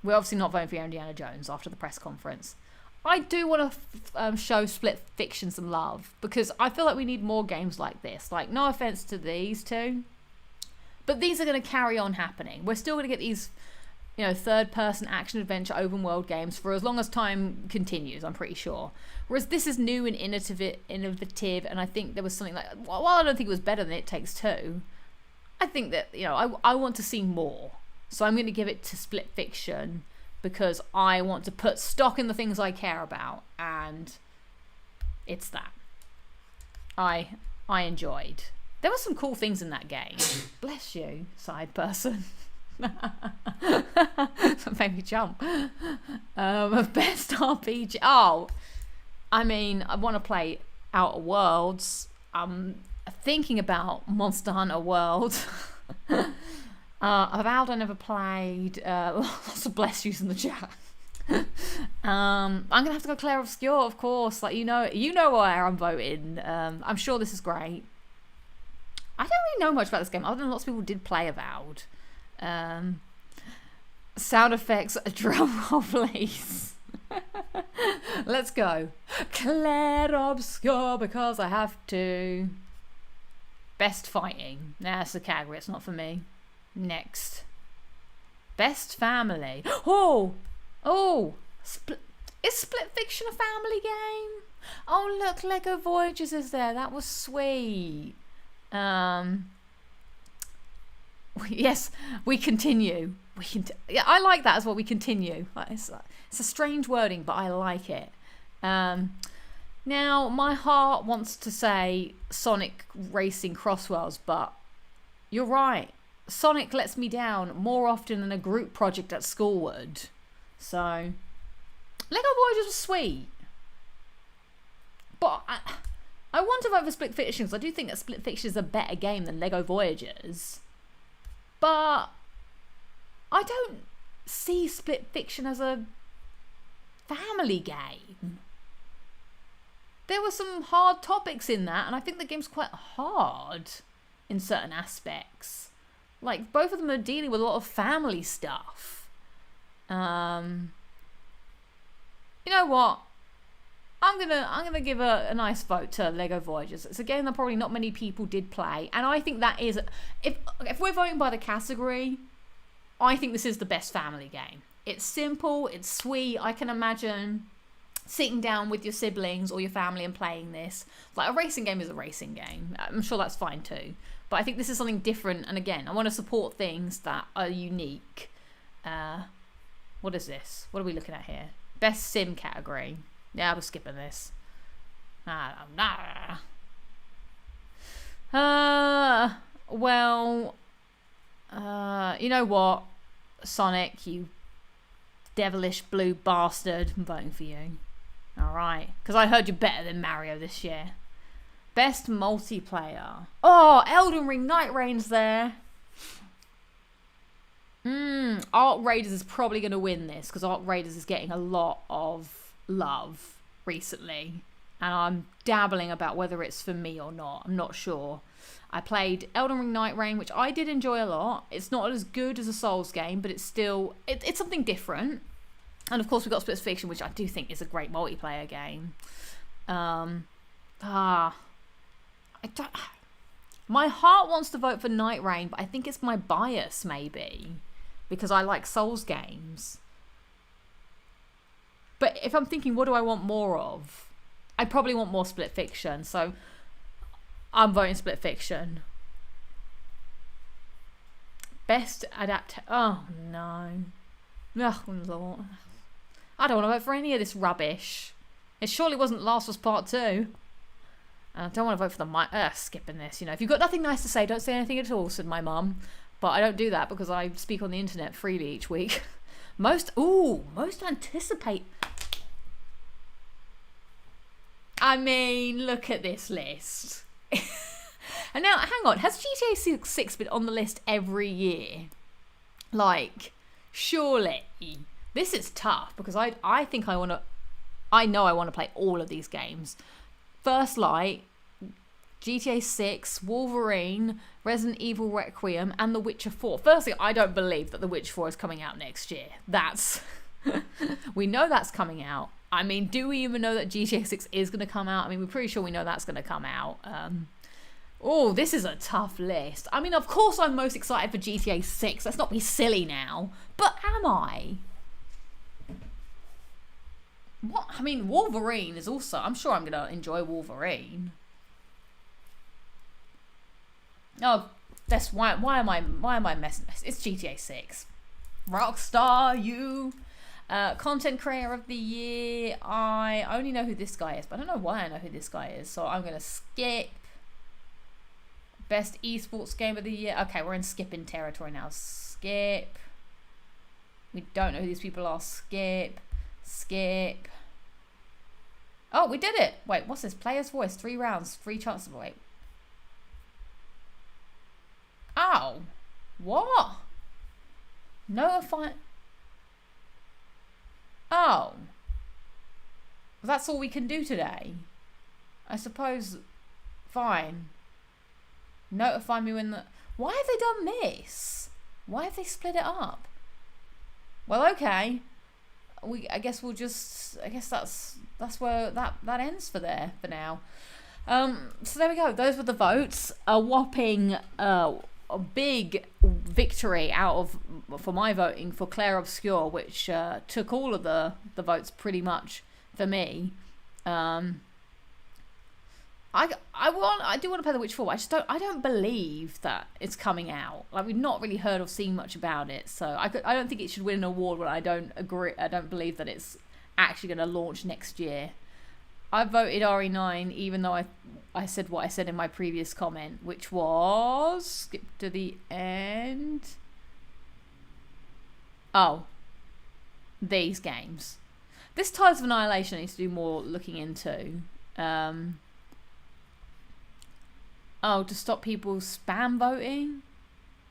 we're obviously not voting for Indiana Jones after the press conference. I do want to show Split Fiction some love because I feel like we need more games like this. Like, no offense to these two, but these are going to carry on happening. We're still going to get these, third-person action-adventure open-world games for as long as time continues, I'm pretty sure. Whereas this is new and innovative, and I think there was something like, while I don't think it was better than It Takes Two, I think that, I want to see more. So I'm going to give it to Split Fiction because I want to put stock in the things I care about, and it's that. I enjoyed. There were some cool things in that game. Bless you, side person. That made me jump. Best RPG. Oh, I mean, I want to play Outer Worlds. I'm thinking about Monster Hunter World. Avowed I never played. Lots of bless yous in the chat. I'm gonna have to go Claire Obscure, of course. Like you know where I'm voting. I'm sure this is great. I don't really know much about this game other than lots of people did play Avowed. Sound effects, drum roll, please. Let's go. Claire Obscure because I have to. Best fighting. Nah, that's the category. It's not for me. Next. Best family. Oh! Is Split Fiction a family game? Oh, look, Lego Voyages is there. That was sweet. Yes, we continue. Yeah, I like that as well. We continue. It's a strange wording, but I like it. Now, my heart wants to say Sonic Racing Crossworlds, but you're right. Sonic lets me down more often than a group project at school would. So, Lego Voyages was sweet. But I want to vote for Split Fiction because I do think that Split Fiction is a better game than Lego Voyages. But I don't see Split Fiction as a family game. There were some hard topics in that, and I think the game's quite hard in certain aspects. Like, both of them are dealing with a lot of family stuff. You know what? I'm gonna give a nice vote to Lego Voyages. It's a game that probably not many people did play, and I think that is, if we're voting by the category, I think this is the best family game. It's simple, it's sweet. I can imagine sitting down with your siblings or your family and playing this. Like, a racing game is a racing game. I'm sure that's fine too. But I think this is something different, and again, I want to support things that are unique. What is this? What are we looking at here? Best sim category. Yeah, we're skipping this. Well, you know what? Sonic, you devilish blue bastard. I'm voting for you. Alright. Because I heard you're better than Mario this year. Best multiplayer. Oh, Elden Ring Night Reign's there. Ark Raiders is probably going to win this because Ark Raiders is getting a lot of love recently. And I'm dabbling about whether it's for me or not. I'm not sure. I played Elden Ring Night Reign, which I did enjoy a lot. It's not as good as a Souls game, but it's still... It's something different. And of course we've got Split Fiction, which I do think is a great multiplayer game. My heart wants to vote for Night Reign, but I think it's my bias, maybe. Because I like Souls games. But if I'm thinking, what do I want more of? I probably want more Split Fiction, so I'm voting Split Fiction. Best adapt. Oh no. Oh Lord. I don't want to vote for any of this rubbish. It surely wasn't Last of Us Part 2. And I don't want to vote for the skipping this. You know, if you've got nothing nice to say, don't say anything at all, said my mum. But I don't do that because I speak on the internet freely each week. Most anticipate. I mean, look at this list. And now, hang on, has GTA 6 been on the list every year? Like, surely. This is tough because I know I want to play all of these games. First Light, GTA 6, Wolverine, Resident Evil Requiem, and The Witcher 4. Firstly, I don't believe that The Witcher 4 is coming out next year. That's... we know that's coming out. I mean, do we even know that GTA 6 is going to come out? I mean, we're pretty sure we know that's going to come out. Oh, this is a tough list. I mean, of course I'm most excited for GTA 6. Let's not be silly now. But am I? What? I mean, Wolverine is also... I'm sure I'm going to enjoy Wolverine. Oh, that's why am I messing? It's GTA 6. Rockstar, you. Content creator of the year. I only know who this guy is, but I don't know why I know who this guy is. So I'm going to skip. Best esports game of the year. Okay, we're in skipping territory now. Skip. We don't know who these people are. Skip. Skip. Oh, we did it. Wait, what's this? Player's voice. 3 rounds. 3 chances. Wait. Oh. What? Notify. Oh. That's all we can do today. I suppose. Fine. Notify me when the... Why have they done this? Why have they split it up? Well, okay. I guess we'll just... I guess that's where that ends for now. So there we go. Those were the votes. A whopping... a big victory for my voting for Claire Obscure, which took all of the votes pretty much for me. I do want to play The Witcher 4. I don't believe that it's coming out. Like, we've not really heard or seen much about it, so I don't think it should win an award when I don't believe that it's actually going to launch next year. I voted RE9 even though I said what I said in my previous comment, which was... Skip to the end. Oh. These games. This Tides of Annihilation I need to do more looking into. Oh, to stop people spam voting?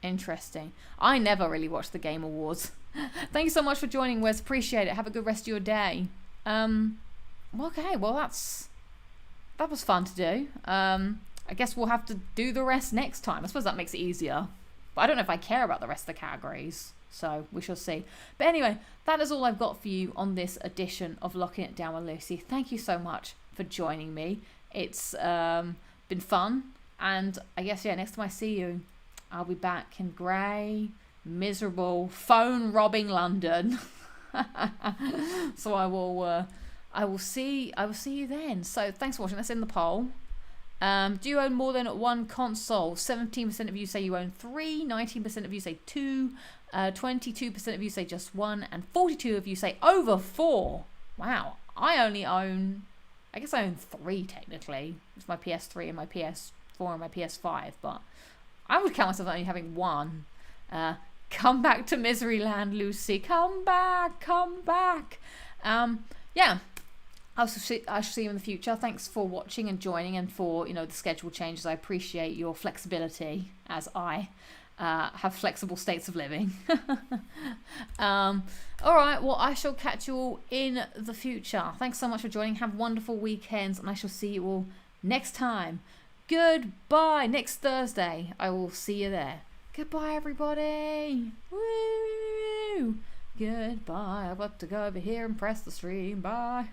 Interesting. I never really watched the Game Awards. Thank you so much for joining, Wes. Appreciate it. Have a good rest of your day. Okay, well that was fun to do. I guess we'll have to do the rest next time. I suppose that makes it easier. But I don't know if I care about the rest of the categories. So we shall see. But anyway, that is all I've got for you on this edition of Locking It Down with Lucy. Thank you so much for joining me. It's been fun. And I guess, yeah, next time I see you, I'll be back in grey, miserable, phone-robbing London. So I will see you then. So thanks for watching. That's in the poll. Do you own more than one console? 17% of you say you own 3, 19% of you say 2, 22% of you say just 1, and 42% of you say over 4. Wow. I own 3 technically. It's my PS3 and my PS4 and my PS5, but I would count myself only having 1. Come back to Miseryland, Lucy. Come back. Yeah. I shall see you in the future. Thanks for watching and joining, and for the schedule changes. I appreciate your flexibility as I have flexible states of living. All right, well, I shall catch you all in the future. Thanks so much for joining. Have wonderful weekends, and I shall see you all next time. Goodbye. Next Thursday, I will see you there. Goodbye, everybody. Woo! Goodbye. I've got to go over here and press the stream. Bye.